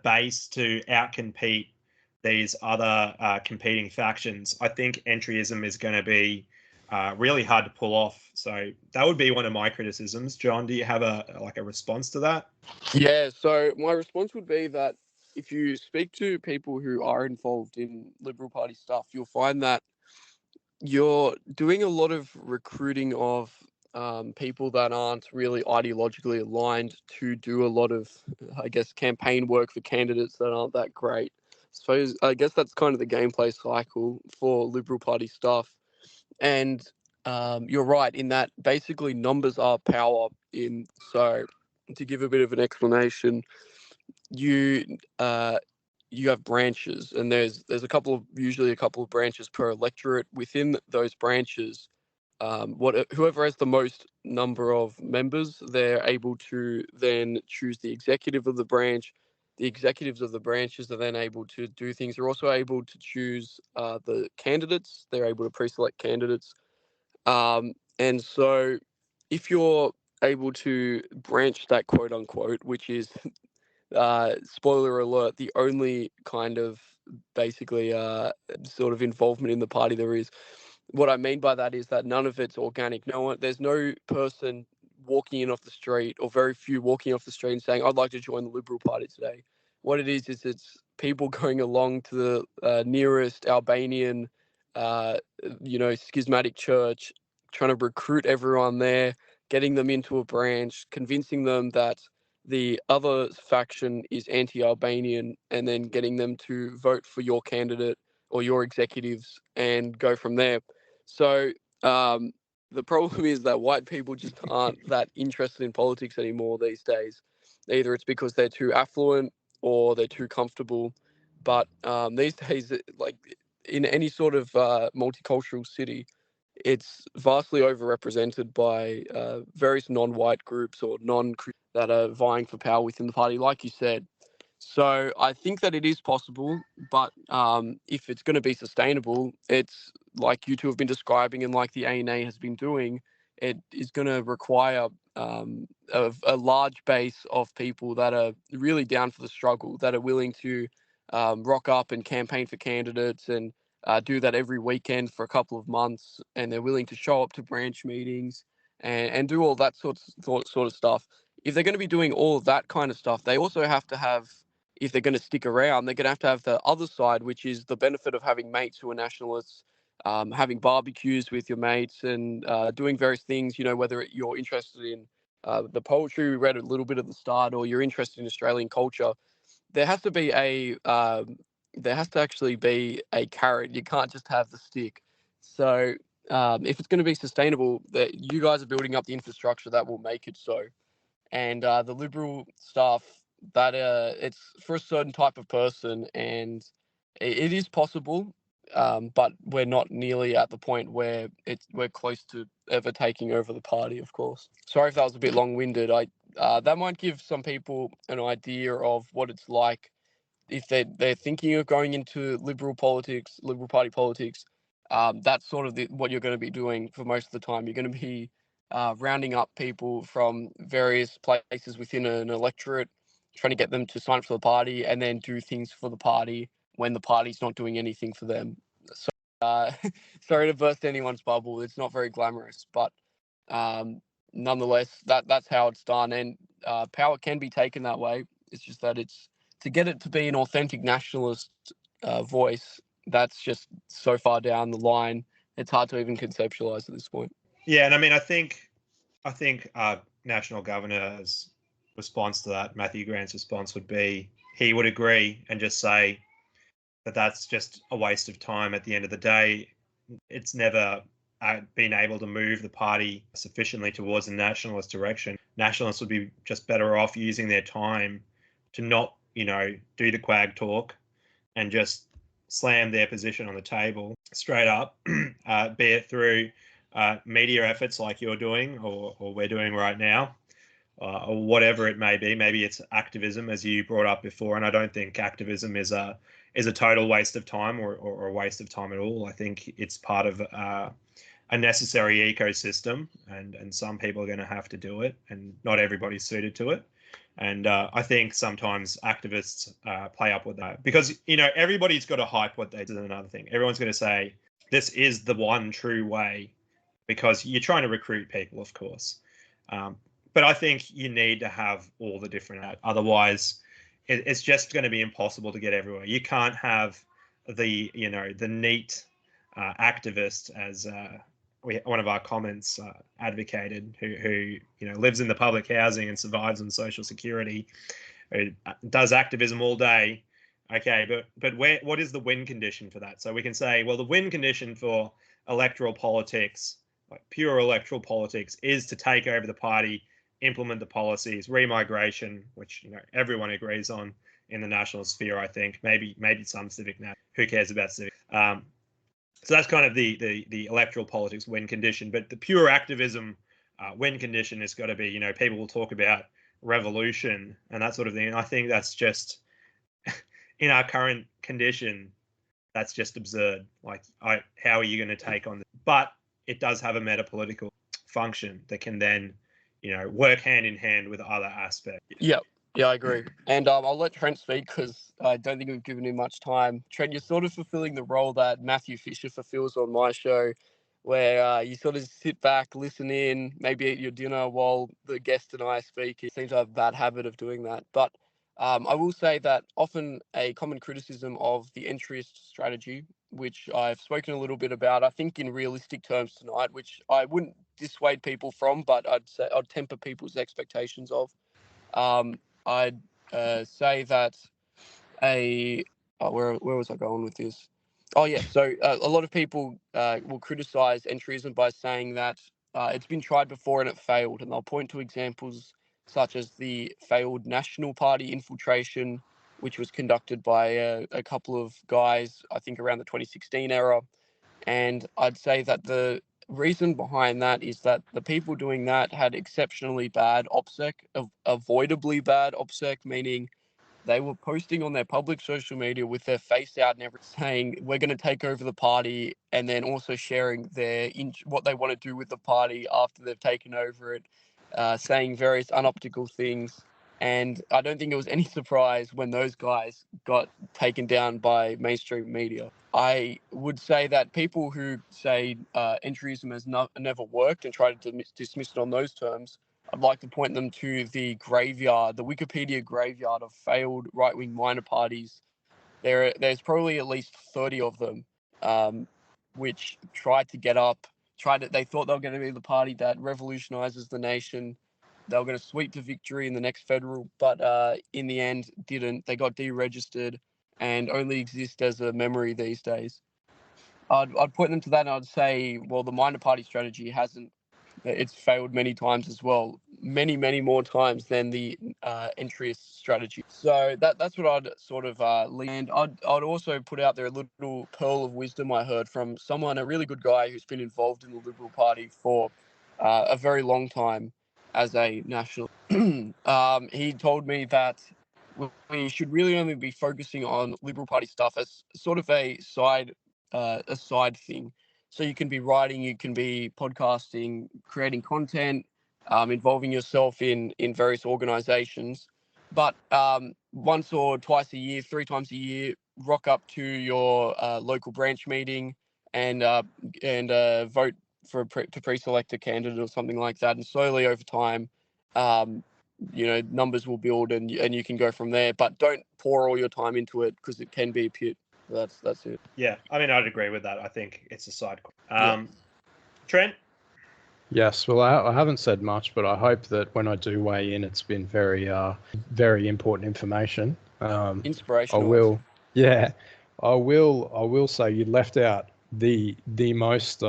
Speaker 1: base to outcompete these other competing factions, I think entryism is going to be really hard to pull off. So that would be one of my criticisms. John, do you have a response to that?
Speaker 2: Yeah, so my response would be that if you speak to people who are involved in Liberal Party stuff, you'll find that you're doing a lot of recruiting of people that aren't really ideologically aligned to do a lot of, I guess, campaign work for candidates that aren't that great. So I guess that's kind of the gameplay cycle for Liberal Party stuff. And you're right in that basically numbers are power. So to give a bit of an explanation, you have branches, and there's usually a couple of branches per electorate. Within those branches, whoever has the most number of members, they're able to then choose the executive of the branch. The executives of the branches are then able to do things. They're also able to choose the candidates. They're able to pre-select candidates. And so if you're able to branch that quote unquote, which is spoiler alert, the only kind of basically sort of involvement in the party there is. What I mean by that is that none of it's organic. There's no person walking in off the street, or very few walking off the street and saying, I'd like to join the Liberal Party today. what it is it's people going along to the nearest Albanian, schismatic church, trying to recruit everyone there, getting them into a branch, convincing them that the other faction is anti-Albanian, and then getting them to vote for your candidate or your executives and go from there. So the problem is that white people just aren't that interested in politics anymore these days. Either it's because they're too affluent or they're too comfortable. But these days, like in any sort of multicultural city, it's vastly overrepresented by various non-white groups or non that are vying for power within the party, like you said. So I think that it is possible, but if it's going to be sustainable, it's like you two have been describing and like the ANA has been doing, it is going to require a large base of people that are really down for the struggle, that are willing to rock up and campaign for candidates and do that every weekend for a couple of months, and they're willing to show up to branch meetings and do all that sort of stuff. If they're going to be doing all of that kind of stuff, they also have to have, if they're going to stick around, they're going to have the other side, which is the benefit of having mates who are nationalists, having barbecues with your mates and doing various things, whether you're interested in the poetry we read a little bit at the start, or you're interested in Australian culture. There has to be there has to actually be a carrot. You can't just have the stick. So if it's going to be sustainable, that you guys are building up the infrastructure that will make it so. And the Liberal stuff, that it's for a certain type of person, and it is possible, but we're not nearly at the point where we're close to ever taking over the party. Of course. Sorry if that was a bit long-winded. That might give some people an idea of what it's like if they're thinking of going into Liberal politics, Liberal Party politics. That's sort of what you're going to be doing for most of the time. You're going to be rounding up people from various places within an electorate, trying to get them to sign up for the party, and then do things for the party when the party's not doing anything for them. So, sorry to burst anyone's bubble. It's not very glamorous, but nonetheless, that's how it's done, and power can be taken that way. It's just that to get it to be an authentic nationalist voice, that's just so far down the line. It's hard to even conceptualize at this point.
Speaker 1: Yeah, and I mean, I think National Governor's response to that, Matthew Grant's response, would be he would agree and just say that that's just a waste of time. At the end of the day, it's never been able to move the party sufficiently towards a nationalist direction. Nationalists would be just better off using their time to not, do the quag talk and just slam their position on the table straight up, be it through media efforts like you're doing or we're doing right now, or whatever it may be. Maybe it's activism, as you brought up before, and I don't think activism is a total waste of time or a waste of time at all. I think it's part of a necessary ecosystem, and some people are going to have to do it, and not everybody's suited to it. And I think sometimes activists play up with that because, everybody's got to hype what they do. Another thing, everyone's going to say this is the one true way because you're trying to recruit people, of course. But I think you need to have all the different, otherwise it's just going to be impossible to get everywhere. You can't have the neat activist, as one of our comments advocated, who lives in the public housing and survives on social security, who does activism all day. Okay, but what is the win condition for that? So we can say, well, the win condition for electoral politics, like pure electoral politics, is to take over the party, implement the policies, remigration, which everyone agrees on in the national sphere. I think maybe some civic now. Who cares about civic? So that's kind of the electoral politics win condition. But the pure activism win condition has got to be, people will talk about revolution and that sort of thing. And I think that's just, in our current condition, that's just absurd. Like, how are you going to take on this? But it does have a metapolitical function that can then, work hand in hand with other aspects.
Speaker 2: Yeah, I agree. And I'll let Trent speak because I don't think we've given him much time. Trent, you're sort of fulfilling the role that Matthew Fisher fulfills on my show, where you sort of sit back, listen in, maybe eat your dinner while the guest and I speak. He seems to have a bad habit of doing that. But I will say that often a common criticism of the entryist strategy, which I've spoken a little bit about, I think in realistic terms tonight, which I wouldn't dissuade people from, but I'd say I'd temper people's expectations of. I'd say that where was I going with this? Oh yeah, so a lot of people will criticize entryism by saying that it's been tried before and it failed, and they'll point to examples such as the failed National Party infiltration, which was conducted by a couple of guys, I think around the 2016 era. And I'd say that the reason behind that is that the people doing that had exceptionally bad OPSEC, avoidably bad OPSEC, meaning they were posting on their public social media with their face out and everything, saying we're going to take over the party, and then also sharing what they want to do with the party after they've taken over it, saying various unoptical things. And I don't think it was any surprise when those guys got taken down by mainstream media. I would say that people who say entryism has never worked and try to dismiss it on those terms, I'd like to point them to the graveyard, the Wikipedia graveyard of failed right-wing minor parties. There's probably at least 30 of them, which tried to get up, they thought they were going to be the party that revolutionizes the nation. They were going to sweep to victory in the next federal, but in the end didn't. They got deregistered and only exist as a memory these days. I'd point them to that, and I'd say, well, the minor party strategy it's failed many times as well, many more times than the entryist strategy. So that's what I'd sort of leave. And I'd also put out there a little pearl of wisdom I heard from someone, a really good guy who's been involved in the Liberal Party for a very long time as a national. He told me that we should really only be focusing on Liberal Party stuff as sort of a side thing. So you can be writing, you can be podcasting, creating content, involving yourself in various organizations. But once or twice a year, 3 times a year, rock up to your local branch meeting and vote to pre-select a candidate or something like that. And slowly over time, numbers will build and you can go from there. But don't pour all your time into it because it can be a pit. That's it.
Speaker 1: Yeah, I mean, I'd agree with that. I think it's a side.
Speaker 2: Yeah.
Speaker 1: Trent?
Speaker 3: Yes, well, I haven't said much, but I hope that when I do weigh in, it's been very important information.
Speaker 2: Inspirational.
Speaker 3: I will, yeah, I will say you left out the most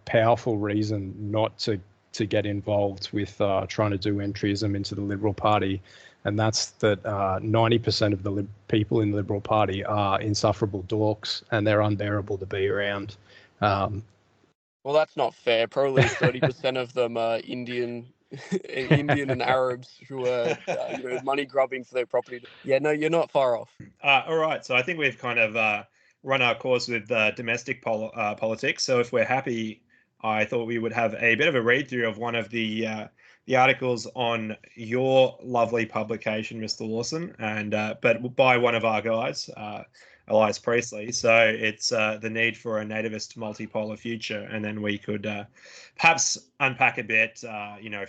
Speaker 3: powerful reason not to get involved with trying to do entryism into the Liberal Party, and that's that 90% of the people in the Liberal Party are insufferable dorks, and they're unbearable to be around.
Speaker 2: Well, that's not fair. Probably 30% of them are Indian and Arabs who are money grubbing for their property. Yeah, no, you're not far off.
Speaker 1: All right, so I think we've kind of run our course with domestic politics. So if we're happy, I thought we would have a bit of a read through of one of the articles on your lovely publication, Mr. Lawson, and but by one of our guys, Elias Priestley. So it's the need for a nativist multipolar future, and then we could perhaps unpack a bit,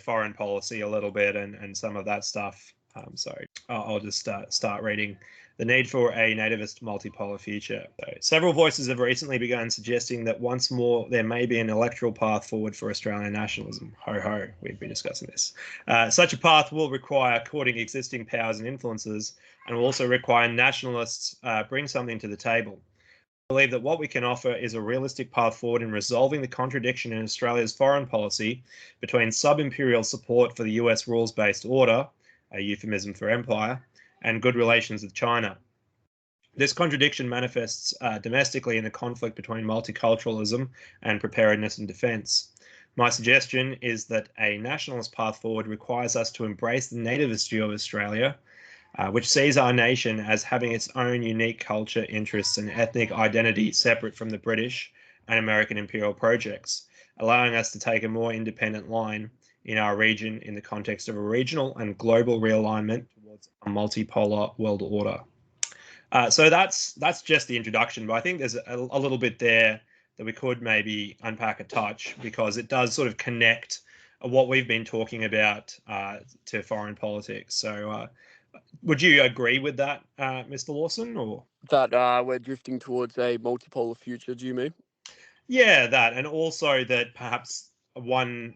Speaker 1: foreign policy a little bit, and some of that stuff. So I'll just start reading. The need for a nativist multipolar future. So, several voices have recently begun suggesting that once more there may be an electoral path forward for Australian nationalism. Ho ho, we've been discussing this. Such a path will require courting existing powers and influences, and will also require nationalists bring something to the table. I believe that what we can offer is a realistic path forward in resolving the contradiction in Australia's foreign policy between sub-imperial support for the US rules-based order, a euphemism for empire, and good relations with China. This contradiction manifests domestically in a conflict between multiculturalism and preparedness and defence. My suggestion is that a nationalist path forward requires us to embrace the nativist view of Australia, which sees our nation as having its own unique culture, interests, and ethnic identity separate from the British and American imperial projects, allowing us to take a more independent line in our region in the context of a regional and global realignment towards a multipolar world order. So that's just the introduction, but I think there's a little bit there that we could maybe unpack a touch, because it does sort of connect what we've been talking about to foreign politics. So Would you agree with that, Mr. Lawson? Or
Speaker 2: That we're drifting towards a multipolar future, do you mean?
Speaker 1: yeah, that, and also that perhaps one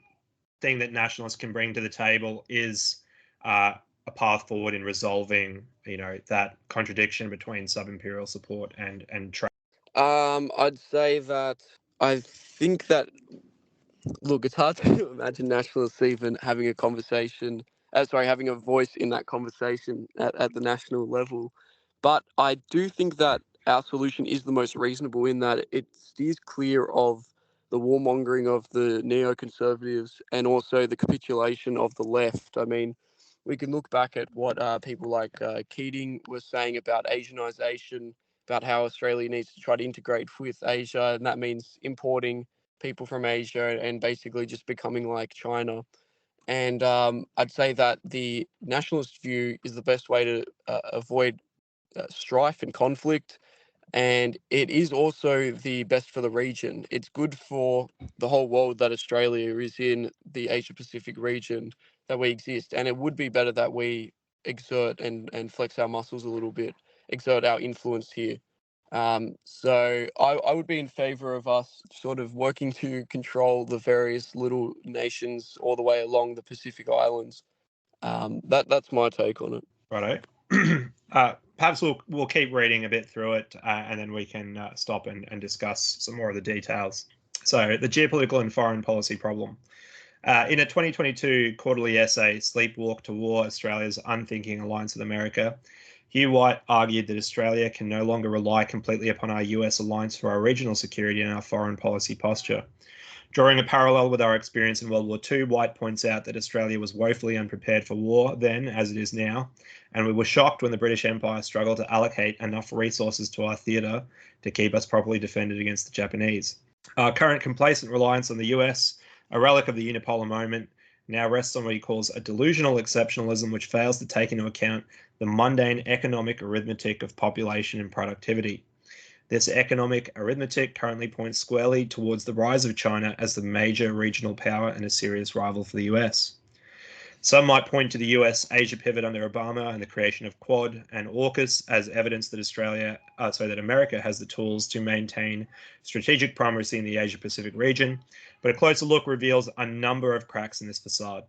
Speaker 1: thing that nationalists can bring to the table is a path forward in resolving, that contradiction between sub-imperial support and trade.
Speaker 2: I'd say that I think that, look, it's hard to imagine nationalists even having a conversation, having a voice in that conversation at the national level. But I do think that our solution is the most reasonable in that it steers clear of the warmongering of the neoconservatives and also the capitulation of the left. I mean, we can look back at what people like Keating were saying about Asianization, about how Australia needs to try to integrate with Asia, and that means importing people from Asia and basically just becoming like China. And I'd say that the nationalist view is the best way to avoid strife and conflict. And it is also the best for the region. It's good for the whole world that Australia is in the Asia Pacific region, that we exist. And it would be better that we exert and flex our muscles a little bit, exert our influence here. So I would be in favor of us sort of working to control the various little nations all the way along the Pacific Islands. That's my take on it.
Speaker 1: Righto. Perhaps we'll keep reading a bit through it, and then we can stop and discuss some more of the details. So, the geopolitical and foreign policy problem. In a 2022 quarterly essay, Sleepwalk to War, Australia's Unthinking Alliance with America, Hugh White argued that Australia can no longer rely completely upon our US alliance for our regional security and our foreign policy posture. Drawing a parallel with our experience in World War II, White points out that Australia was woefully unprepared for war then, as it is now, and we were shocked when the British Empire struggled to allocate enough resources to our theatre to keep us properly defended against the Japanese. Our current complacent reliance on the US, a relic of the unipolar moment, now rests on what he calls a delusional exceptionalism which fails to take into account the mundane economic arithmetic of population and productivity. This economic arithmetic currently points squarely towards the rise of China as the major regional power and a serious rival for the US. Some might point to the US Asia pivot under Obama and the creation of Quad and AUKUS as evidence that America has the tools to maintain strategic primacy in the Asia Pacific region, but a closer look reveals a number of cracks in this facade.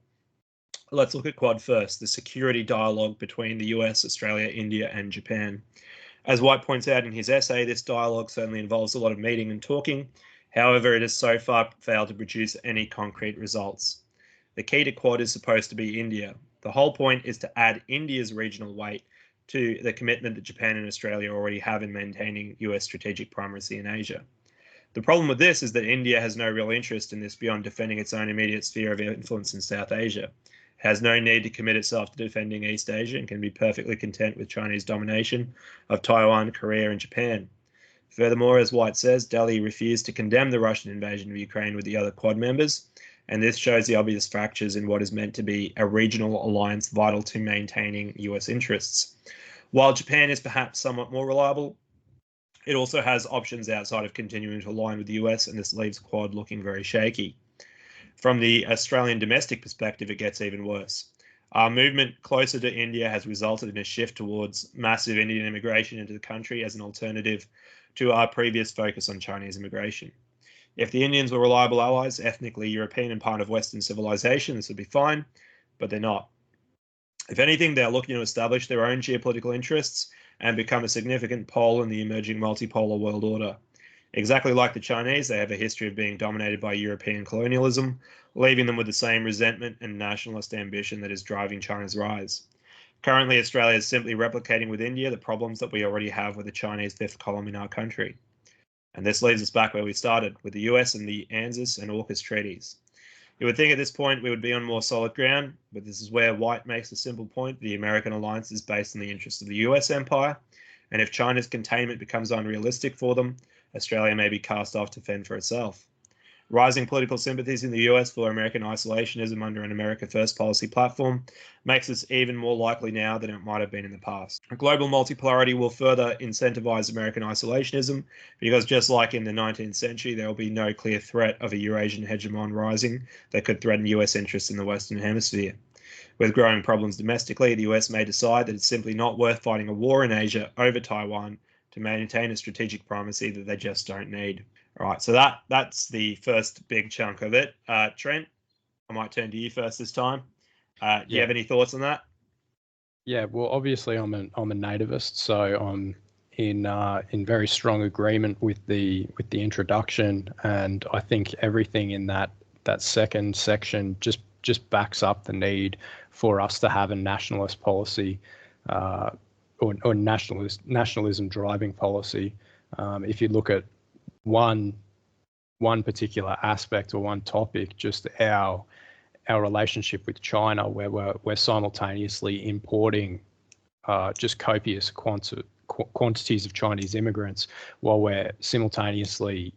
Speaker 1: Let's look at Quad first, the security dialogue between the US, Australia, India, and Japan. As White points out in his essay, this dialogue certainly involves a lot of meeting and talking. However, it has so far failed to produce any concrete results. The key to Quad is supposed to be India. The whole point is to add India's regional weight to the commitment that Japan and Australia already have in maintaining US strategic primacy in Asia. The problem with this is that India has no real interest in this beyond defending its own immediate sphere of influence in South Asia. It has no need to commit itself to defending East Asia and can be perfectly content with Chinese domination of Taiwan, Korea, and Japan. Furthermore, as White says, Delhi refused to condemn the Russian invasion of Ukraine with the other Quad members, and this shows the obvious fractures in what is meant to be a regional alliance vital to maintaining US interests. While Japan is perhaps somewhat more reliable, it also has options outside of continuing to align with the US, and this leaves Quad looking very shaky. From the Australian domestic perspective, it gets even worse. Our movement closer to India has resulted in a shift towards massive Indian immigration into the country as an alternative to our previous focus on Chinese immigration. If the Indians were reliable allies, ethnically European and part of Western civilization, this would be fine, but they're not. If anything, they're looking to establish their own geopolitical interests and become a significant pole in the emerging multipolar world order. Exactly like the Chinese, they have a history of being dominated by European colonialism, leaving them with the same resentment and nationalist ambition that is driving China's rise. Currently, Australia is simply replicating with India the problems that we already have with the Chinese fifth column in our country. And this leaves us back where we started, with the US and the ANZUS and AUKUS treaties. You would think at this point we would be on more solid ground, but this is where White makes a simple point. The American alliance is based on the interests of the US empire, and if China's containment becomes unrealistic for them, Australia may be cast off to fend for itself. Rising political sympathies in the US for American isolationism under an America First policy platform makes this even more likely now than it might have been in the past. Global multipolarity will further incentivize American isolationism because just like in the 19th century, there will be no clear threat of a Eurasian hegemon rising that could threaten US interests in the Western Hemisphere. With growing problems domestically, the US may decide that it's simply not worth fighting a war in Asia over Taiwan to maintain a strategic primacy that they just don't need. All right, so that's the first big chunk of it. Trent, I might turn to you first this time. Do you have any thoughts on that?
Speaker 3: Yeah, well, obviously I'm a nativist, so I'm in very strong agreement with the introduction, and I think everything in that second section just backs up the need for us to have a nationalist policy, or nationalism driving policy. If you look at one particular aspect or one topic, just our relationship with China, where we're simultaneously importing just copious quantities of Chinese immigrants, while we're simultaneously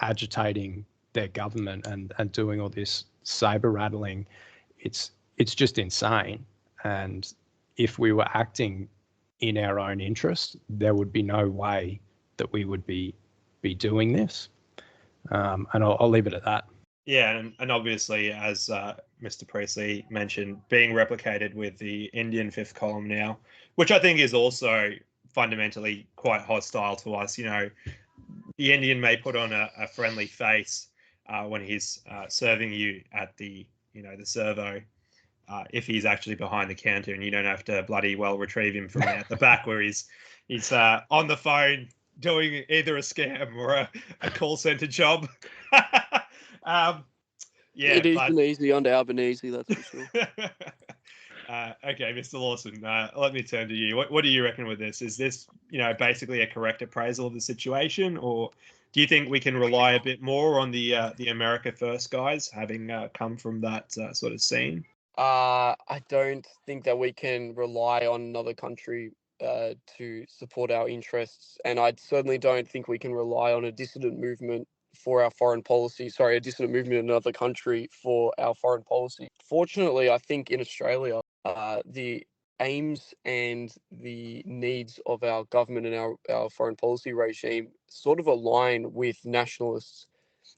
Speaker 3: agitating their government and doing all this saber rattling. It's just insane. And if we were acting in our own interest, there would be no way that we would be doing this. And I'll leave it at that.
Speaker 1: Yeah, and obviously, as Mr. Priestley mentioned, being replicated with the Indian fifth column now, which I think is also fundamentally quite hostile to us. You know, the Indian may put on a friendly face when he's serving you at the servo, if he's actually behind the counter, and you don't have to bloody well retrieve him from at the back where he's on the phone doing either a scam or a call center job. Yeah,
Speaker 2: it isn't easy under Albanese, that's for sure.
Speaker 1: Okay, Mr. Lawson, let me turn to you. What do you reckon with this? Is this, basically a correct appraisal of the situation, or do you think we can rely a bit more on the America First guys, having come from that sort of scene?
Speaker 2: I don't think that we can rely on another country to support our interests, and I certainly don't think we can rely on a dissident movement for our foreign policy. Sorry, a dissident movement in another country for our foreign policy. Fortunately, I think in Australia, the aims and the needs of our government and our foreign policy regime sort of align with nationalists,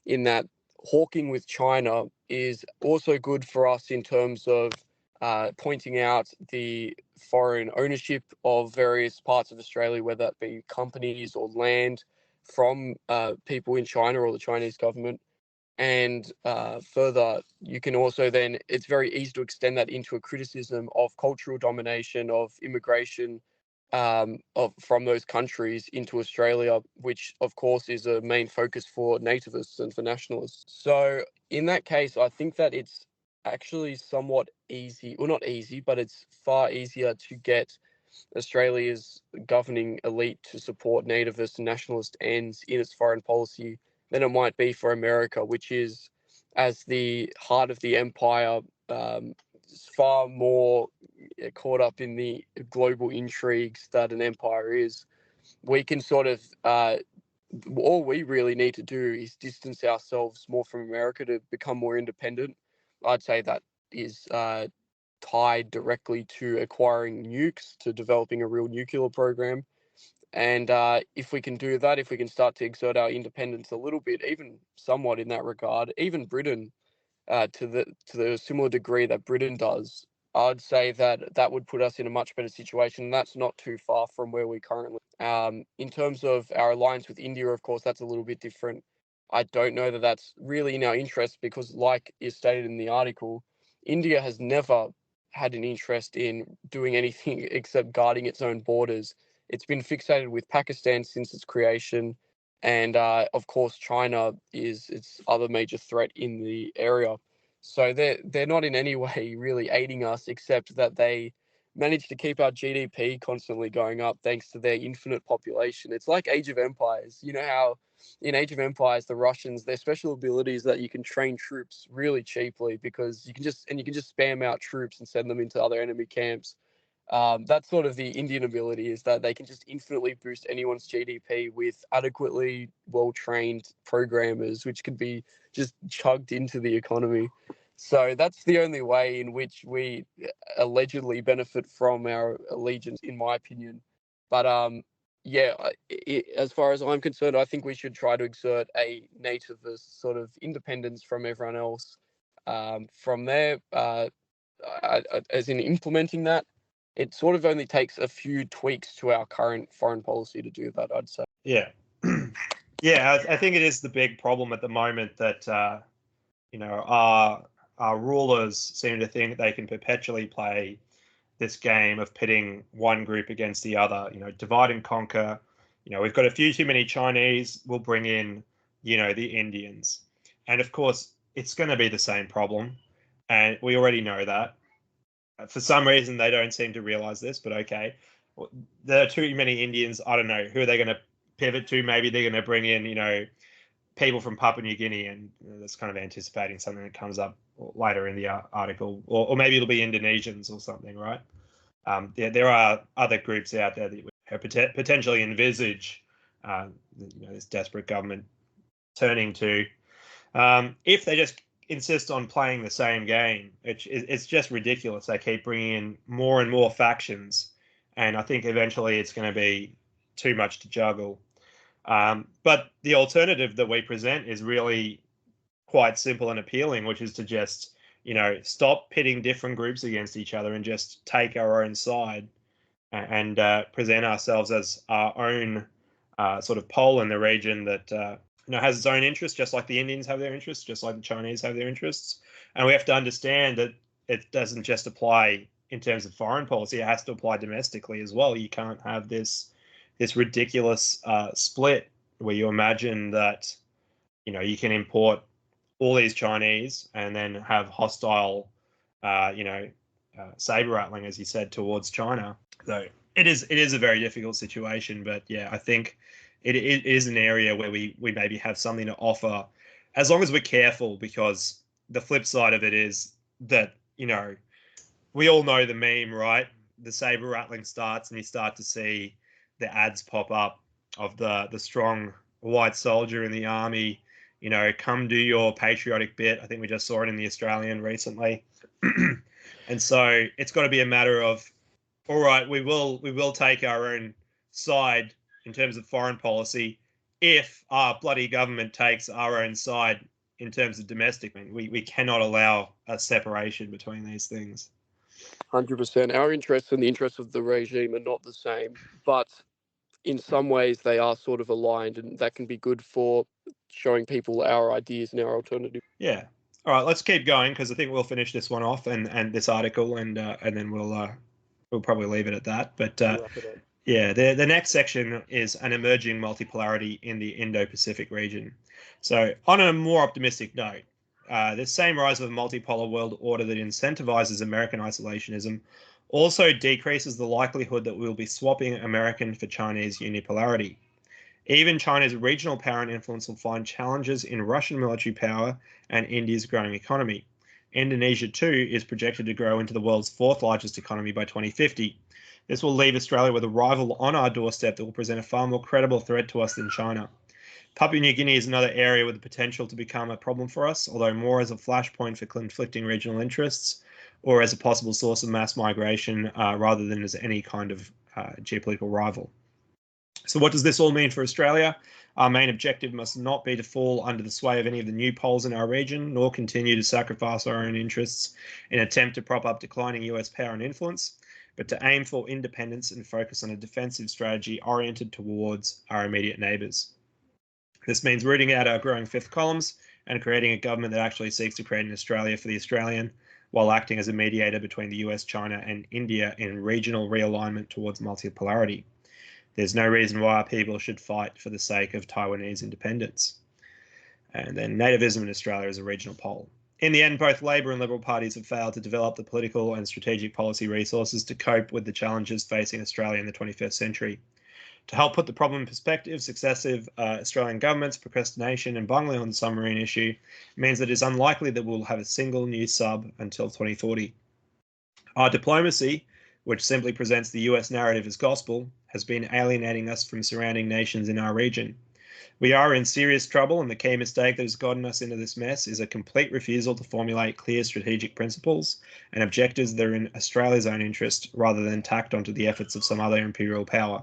Speaker 2: in that hawking with China is also good for us in terms of pointing out the foreign ownership of various parts of Australia, whether that be companies or land, from people in China or the Chinese government. And further, you can also then, it's very easy to extend that into a criticism of cultural domination, of immigration from those countries into Australia, which of course is a main focus for nativists and for nationalists. So in that case, I think that it's actually somewhat easy, well, not easy, but it's far easier to get Australia's governing elite to support nativist and nationalist ends in its foreign policy than it might be for America, which is, as the heart of the empire, far more caught up in the global intrigues that an empire is. We can sort of, all we really need to do is distance ourselves more from America to become more independent. I'd say that is tied directly to acquiring nukes, to developing a real nuclear program. And if we can do that, if we can start to exert our independence a little bit, even somewhat in that regard, even Britain, to the similar degree that Britain does, I'd say that would put us in a much better situation. And that's not too far from where we currently. In terms of our alliance with India, of course, that's a little bit different. I don't know that that's really in our interest, because, like is stated in the article, India has never had an interest in doing anything except guarding its own borders. It's been fixated with Pakistan since its creation, and of course, China is its other major threat in the area. So they're not in any way really aiding us, except that they manage to keep our GDP constantly going up thanks to their infinite population. It's like Age of Empires. You know how in Age of Empires, the Russians, their special ability is that you can train troops really cheaply, because you can just spam out troops and send them into other enemy camps. That's sort of the Indian ability, is that they can just infinitely boost anyone's GDP with adequately well-trained programmers, which could be just chugged into the economy. So that's the only way in which we allegedly benefit from our allegiance, in my opinion. But yeah, as far as I'm concerned, I think we should try to exert a nativist sort of independence from everyone else. From there, as in implementing that, it sort of only takes a few tweaks to our current foreign policy to do that, I'd say.
Speaker 1: Yeah. Yeah, I think it is the big problem at the moment that, our rulers seem to think they can perpetually play this game of pitting one group against the other, divide and conquer. We've got a few too many Chinese, we'll bring in, the Indians. And of course, it's going to be the same problem. And we already know that. For some reason, they don't seem to realize this, but okay. There are too many Indians. I don't know. Who are they going to pivot to? Maybe they're going to bring in, people from Papua New Guinea, and that's kind of anticipating something that comes up later in the article, or maybe it'll be Indonesians or something, right? There are other groups out there that potentially envisage this desperate government turning to. If they just insist on playing the same game, it's just ridiculous. They keep bringing in more and more factions, and I think eventually it's going to be too much to juggle. But the alternative that we present is really quite simple and appealing, which is to just, stop pitting different groups against each other and just take our own side and present ourselves as our own sort of pole in the region that has its own interests, just like the Indians have their interests, just like the Chinese have their interests. And we have to understand that it doesn't just apply in terms of foreign policy; it has to apply domestically as well. You can't have this ridiculous split where you imagine that you can import all these Chinese and then have hostile saber rattling, as you said, towards China. So it is a very difficult situation, but yeah, I think it is an area where we maybe have something to offer, as long as we're careful, because the flip side of it is that we all know the meme, right? The saber rattling starts and you start to see the ads pop up of the strong white soldier in the army, come do your patriotic bit. I think we just saw it in the Australian recently. And so it's got to be a matter of, all right, we will take our own side in terms of foreign policy if our bloody government takes our own side in terms of domestic. I mean, we cannot allow a separation between these things.
Speaker 2: 100%. Our interests and the interests of the regime are not the same, but in some ways they are sort of aligned, and that can be good for showing people our ideas and our alternatives.
Speaker 1: Yeah. All right, let's keep going, because I think we'll finish this one off and this article, and then we'll probably leave it at that. But yeah, the next section is an emerging multipolarity in the Indo-Pacific region. So on a more optimistic note, this same rise of a multipolar world order that incentivizes American isolationism also decreases the likelihood that we'll be swapping American for Chinese unipolarity. Even China's regional power and influence will find challenges in Russian military power and India's growing economy. Indonesia, too, is projected to grow into the world's fourth largest economy by 2050. This will leave Australia with a rival on our doorstep that will present a far more credible threat to us than China. Papua New Guinea is another area with the potential to become a problem for us, although more as a flashpoint for conflicting regional interests or as a possible source of mass migration rather than as any kind of geopolitical rival. So what does this all mean for Australia? Our main objective must not be to fall under the sway of any of the new poles in our region, nor continue to sacrifice our own interests in an attempt to prop up declining US power and influence, but to aim for independence and focus on a defensive strategy oriented towards our immediate neighbours. This means rooting out our growing fifth columns and creating a government that actually seeks to create an Australia for the Australian, while acting as a mediator between the US, China, and India in regional realignment towards multipolarity. There's no reason why our people should fight for the sake of Taiwanese independence. And then nativism in Australia is a regional pole. In the end, both Labor and Liberal parties have failed to develop the political and strategic policy resources to cope with the challenges facing Australia in the 21st century. To help put the problem in perspective, successive Australian governments' procrastination and bungling on the submarine issue means that it is unlikely that we'll have a single new sub until 2040. Our diplomacy, which simply presents the US narrative as gospel, has been alienating us from surrounding nations in our region. We are in serious trouble, and the key mistake that has gotten us into this mess is a complete refusal to formulate clear strategic principles and objectives that are in Australia's own interest rather than tacked onto the efforts of some other imperial power.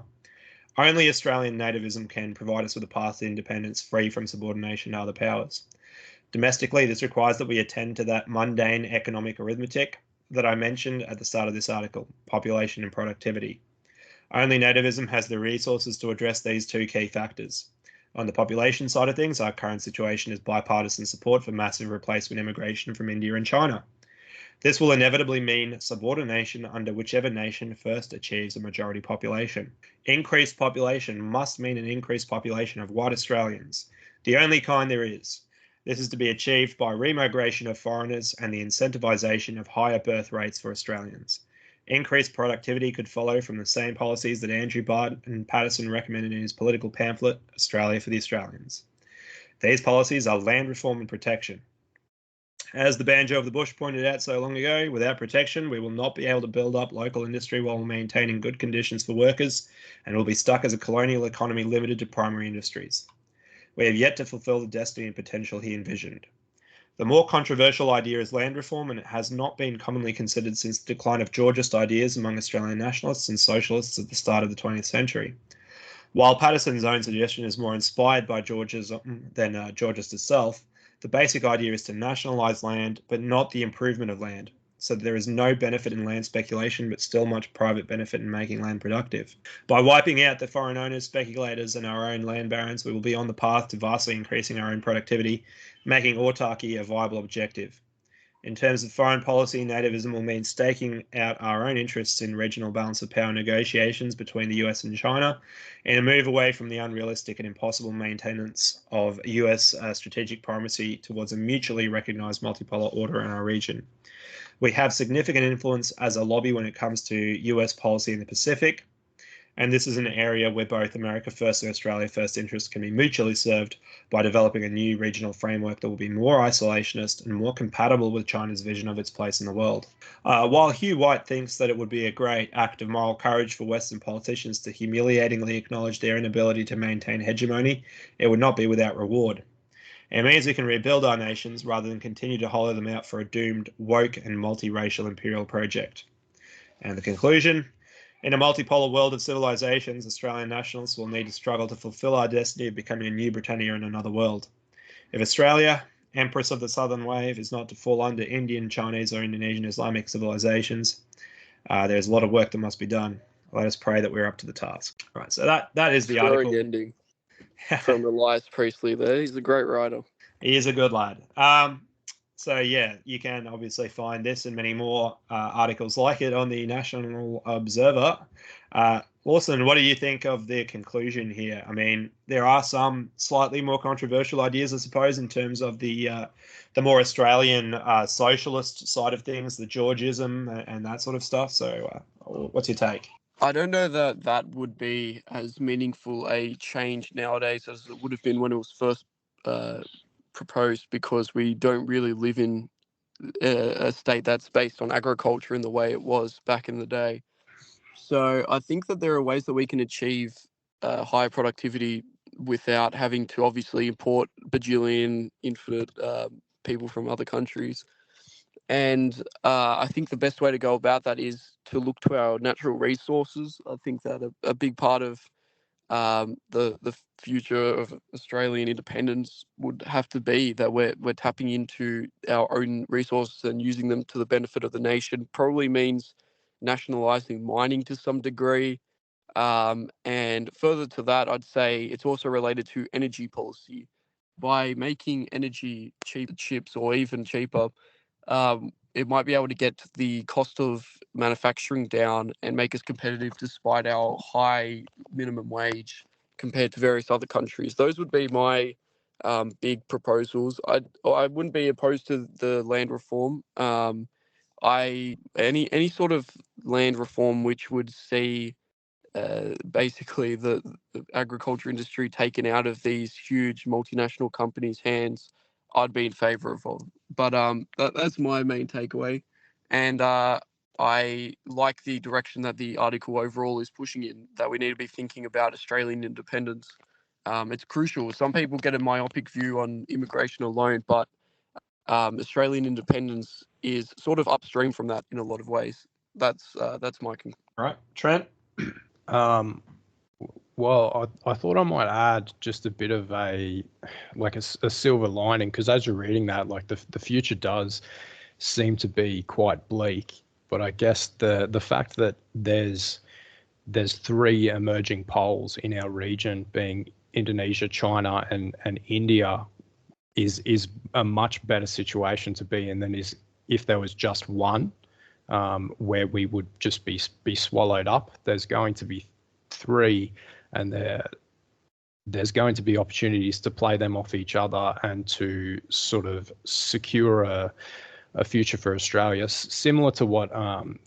Speaker 1: Only Australian nativism can provide us with a path to independence free from subordination to other powers. Domestically, this requires that we attend to that mundane economic arithmetic, that I mentioned at the start of this article, population and productivity. Only nativism has the resources to address these two key factors. On the population side of things, our current situation is bipartisan support for massive replacement immigration from India and China. This will inevitably mean subordination under whichever nation first achieves a majority population. Increased population must mean an increased population of white Australians, the only kind there is. This is to be achieved by remigration of foreigners and the incentivisation of higher birth rates for Australians. Increased productivity could follow from the same policies that Andrew Barton Patterson recommended in his political pamphlet, Australia for the Australians. These policies are land reform and protection. As the banjo of the bush pointed out so long ago, without protection, we will not be able to build up local industry while maintaining good conditions for workers, and will be stuck as a colonial economy limited to primary industries. We have yet to fulfill the destiny and potential he envisioned. The more controversial idea is land reform, and it has not been commonly considered since the decline of Georgist ideas among Australian nationalists and socialists at the start of the 20th century. While Patterson's own suggestion is more inspired by Georgism than Georgist itself, the basic idea is to nationalise land, but not the improvement of land, so that there is no benefit in land speculation, but still much private benefit in making land productive. By wiping out the foreign owners, speculators, and our own land barons, we will be on the path to vastly increasing our own productivity, making autarky a viable objective. In terms of foreign policy, nativism will mean staking out our own interests in regional balance of power negotiations between the US and China, and a move away from the unrealistic and impossible maintenance of US strategic primacy towards a mutually recognised multipolar order in our region. We have significant influence as a lobby when it comes to US policy in the Pacific, and this is an area where both America First and Australia First interests can be mutually served by developing a new regional framework that will be more isolationist and more compatible with China's vision of its place in the world. While Hugh White thinks that it would be a great act of moral courage for Western politicians to humiliatingly acknowledge their inability to maintain hegemony, it would not be without reward. It means we can rebuild our nations rather than continue to hollow them out for a doomed, woke, and multiracial imperial project. And the conclusion: in a multipolar world of civilizations, Australian nationals will need to struggle to fulfill our destiny of becoming a new Britannia in another world. If Australia, Empress of the Southern Wave, is not to fall under Indian, Chinese, or Indonesian Islamic civilizations, there's a lot of work that must be done. Let us pray that we're up to the task. Right, so that is the article.
Speaker 2: Ending from Elias Priestley there. He's a great writer.
Speaker 1: He is a good lad. So yeah, you can obviously find this and many more articles like it on the National Observer. Lawson, what do you think of the conclusion here? I mean, there are some slightly more controversial ideas, I suppose, in terms of the more Australian socialist side of things, the Georgism and that sort of stuff. So what's your take?
Speaker 2: I don't know that that would be as meaningful a change nowadays as it would have been when it was first proposed, because we don't really live in a state that's based on agriculture in the way it was back in the day. So I think that there are ways that we can achieve higher productivity without having to obviously import bajillion infinite people from other countries. And I think the best way to go about that is to look to our natural resources. I think that a big part of the future of Australian independence would have to be that we're tapping into our own resources and using them to the benefit of the nation. Probably means nationalising mining to some degree. And further to that, I'd say it's also related to energy policy. By making energy chips or even cheaper, it might be able to get the cost of manufacturing down and make us competitive despite our high minimum wage compared to various other countries. Those would be my big proposals. I wouldn't be opposed to the land reform. Any sort of land reform which would see basically the agriculture industry taken out of these huge multinational companies' hands, I'd be in favour of. But that's my main takeaway, and I like the direction that the article overall is pushing in. That we need to be thinking about Australian independence. It's crucial. Some people get a myopic view on immigration alone, but Australian independence is sort of upstream from that in a lot of ways. That's my conclusion.
Speaker 1: Right, Trent.
Speaker 3: Well, I thought I might add just a bit of a silver lining, because as you're reading that, like the future does seem to be quite bleak. But I guess the fact that there's three emerging poles in our region, being Indonesia, China, and India, is a much better situation to be in than is if there was just one, where we would just be swallowed up. There's going to be three, and there's going to be opportunities to play them off each other and to sort of secure a future for Australia, similar to what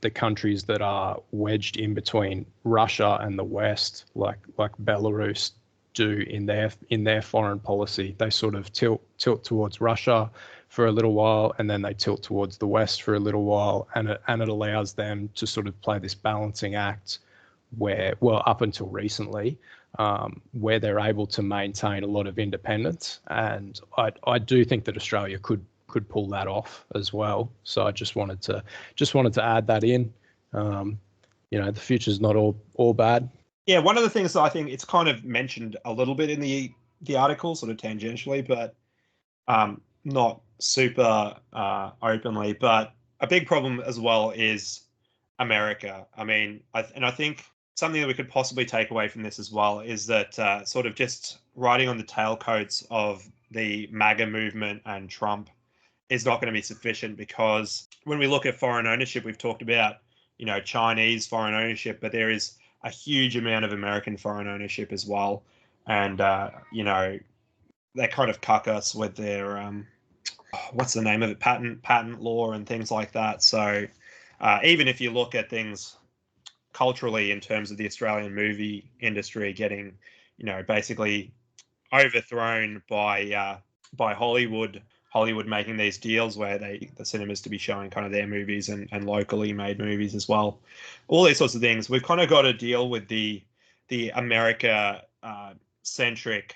Speaker 3: the countries that are wedged in between Russia and the West, like Belarus, do in their foreign policy. They sort of tilt towards Russia for a little while, and then they tilt towards the West for a little while, and it allows them to sort of play this balancing act where, well, up until recently, where they're able to maintain a lot of independence. And I do think that Australia could pull that off as well. So I just wanted to add that in. The future's not all bad.
Speaker 1: Yeah, one of the things that I think it's kind of mentioned a little bit in the article, sort of tangentially, but not super openly. But a big problem as well is America. I mean, I think something that we could possibly take away from this as well is that sort of just riding on the tailcoats of the MAGA movement and Trump is not going to be sufficient, because when we look at foreign ownership, we've talked about, Chinese foreign ownership, but there is a huge amount of American foreign ownership as well. And, they kind of cuck us with their, what's the name of it? Patent law and things like that. So even if you look at things culturally in terms of the Australian movie industry getting, basically overthrown by Hollywood making these deals where the cinemas to be showing kind of their movies and locally made movies as well. All these sorts of things. We've kind of got to deal with the America centric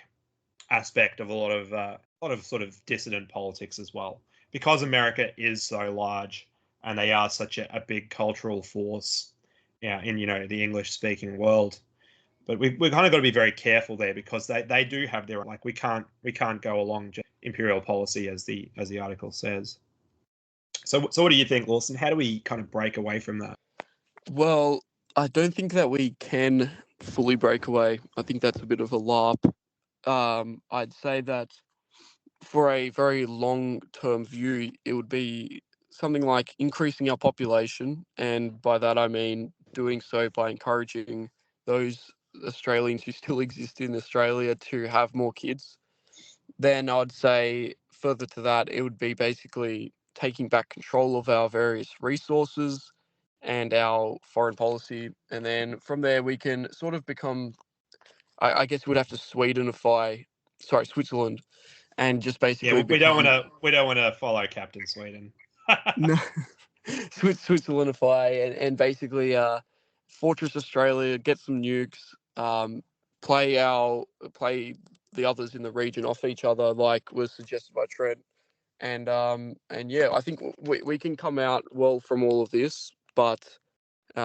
Speaker 1: aspect of a lot of sort of dissident politics as well, because America is so large and they are such a big cultural force, in the English speaking world. But we've kind of got to be very careful there, because they do have their, like, we can't go along just imperial policy as the article says. So what do you think, Lawson? How do we kind of break away from that?
Speaker 2: Well, I don't think that we can fully break away. I think that's a bit of a LARP. I'd say that for a very long-term view, it would be something like increasing our population, and by that I mean doing so by encouraging those Australians who still exist in Australia to have more kids. Then I'd say further to that, it would be basically taking back control of our various resources and our foreign policy. And then from there, we can sort of become, I guess we'd have to Switzerland, and just basically
Speaker 1: we don't want to follow Captain Sweden.
Speaker 2: No, Switzerlandify and basically Fortress Australia, get some nukes, play the others in the region off each other, like was suggested by Trent, and yeah, I think we can come out well from all of this, but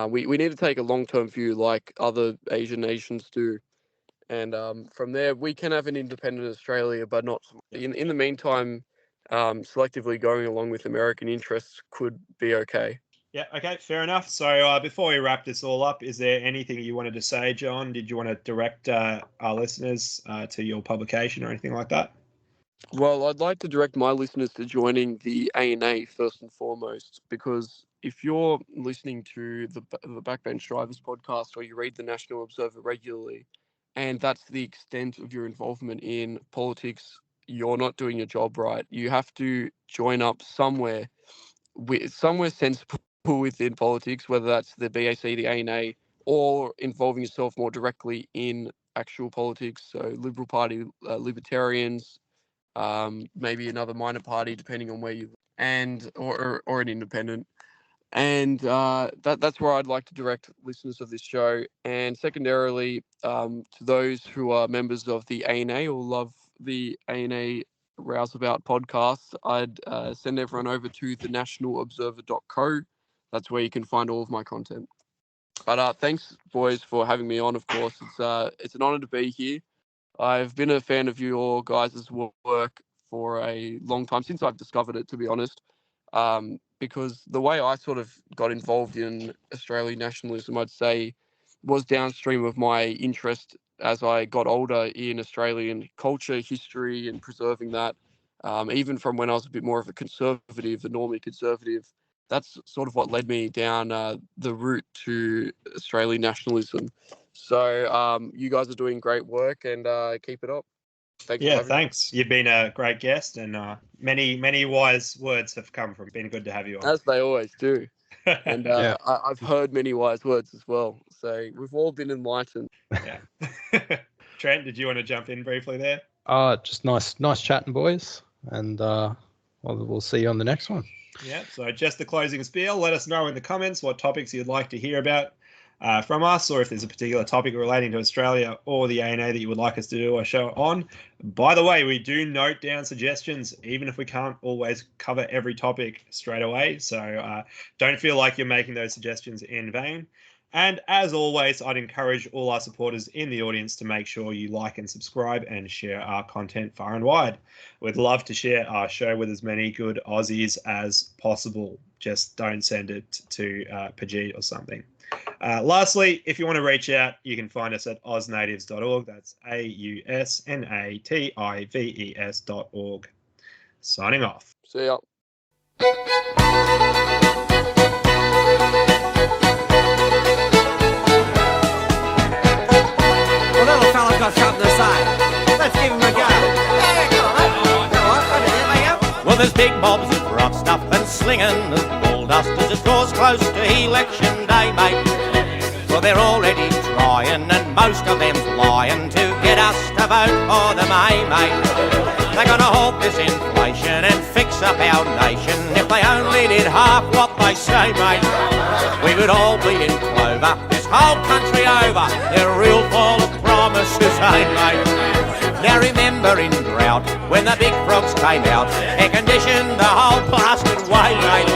Speaker 2: we need to take a long-term view like other Asian nations do. And from there, we can have an independent Australia, but not in the meantime. Selectively going along with American interests could be okay.
Speaker 1: Yeah, okay, fair enough. So before we wrap this all up, is there anything you wanted to say, John? Did you want to direct our listeners to your publication or anything like that?
Speaker 2: Well, I'd like to direct my listeners to joining the ANA first and foremost, because if you're listening to the Backbench Drivers podcast or you read the National Observer regularly, and that's the extent of your involvement in politics, you're not doing your job right. You have to join up somewhere sensible within politics, whether that's the BAC, the ANA, or involving yourself more directly in actual politics. So Liberal Party, Libertarians, maybe another minor party, depending on where you, and or an independent. And that's where I'd like to direct listeners of this show. And secondarily, to those who are members of the ANA or love the ANA Rouseabout podcast, I'd send everyone over to thenationalobserver.co. That's where you can find all of my content. But thanks, boys, for having me on. Of course, it's an honor to be here. I've been a fan of your guys' work for a long time, since I've discovered it, to be honest. because the way I sort of got involved in Australian nationalism, I'd say, was downstream of my interest as I got older in Australian culture, history, and preserving that. Even from when I was a bit more of a conservative, the normie conservative, that's sort of what led me down the route to Australian nationalism. So you guys are doing great work, and keep it up. Thanks for having me.
Speaker 1: Thanks. You've been a great guest, and many wise words have come from. Been good to have you on.
Speaker 2: As they always do. And I've heard many wise words as well. So we've all been enlightened.
Speaker 1: Yeah. Trent, did you want to jump in briefly there?
Speaker 3: Just nice chatting, boys, and we'll see you on the next one.
Speaker 1: Yeah. So just the closing spiel. Let us know in the comments what topics you'd like to hear about from us, or if there's a particular topic relating to Australia or the ANA that you would like us to do a show on. By the way, we do note down suggestions, even if we can't always cover every topic straight away. So don't feel like you're making those suggestions in vain. And as always, I'd encourage all our supporters in the audience to make sure you like and subscribe and share our content far and wide. We'd love to share our show with as many good Aussies as possible. Just don't send it to Pajit or something. Lastly, if you want to reach out, you can find us at ausnatives.org. That's AUSNATIVES.org. Signing off.
Speaker 2: See ya.
Speaker 4: Well, little fella's got something to say. Let's give him a go. Well, there's big mobs of rough stuff and slinging of bull dust as it draws close to election day, mate. Well, they're already trying, and most of them's lying to get us to vote for them, mate. They're gonna halt this inflation and fix up our nation if they only did half what they say, mate. We would all be in clover, this whole country over. They're real full of promises, ain't mate? Now remember in drought, when the big frogs came out, air conditioned the whole blasted way, mate.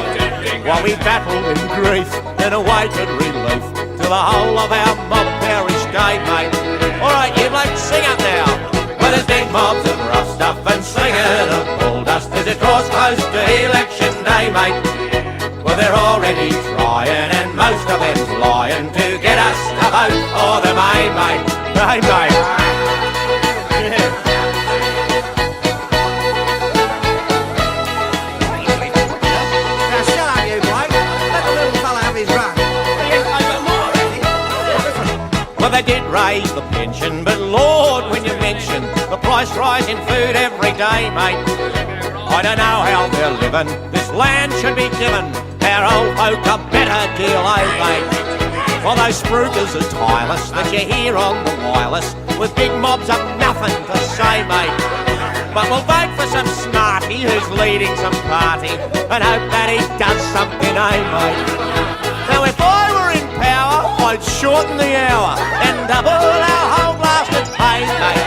Speaker 4: While we battled in grief and awaited relief till the whole of our mob perished, mate. Alright, you blokes, sing up now. Well, there's big mobs of rough stuff and slinging of bull dust as it draws close to election day, mate. Well, they're already trying, and most of them's lying to get us to vote for them, mate. Hey, mate. Now, shut up, you bloke. Let the little fella have his run. Well, they did raise the pension, but Lord, when you mention the price rise in food every day, mate, I don't know how they're living. This land should be given our old folk a better deal, mate. Well, those spruikers are tireless that you hear on the wireless, with big mobs of nothing to say, mate. But we'll vote for some smarty who's leading some party and hope that he does something, mate. Now, if I were in power, I'd shorten the hour and double our whole blasted pay, mate.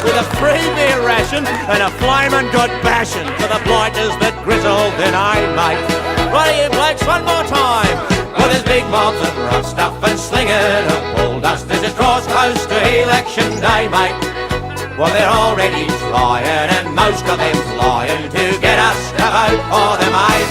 Speaker 4: With a free beer ration and a flaming good bashing for the blighters that grizzled in, mate. Right here, blokes, one more time. Well, there's big mobs of rough stuff and slinging of bull dust as it draws close to election day, mate. Well, they're already trying, and most of them's lying to get us to vote for them, mate.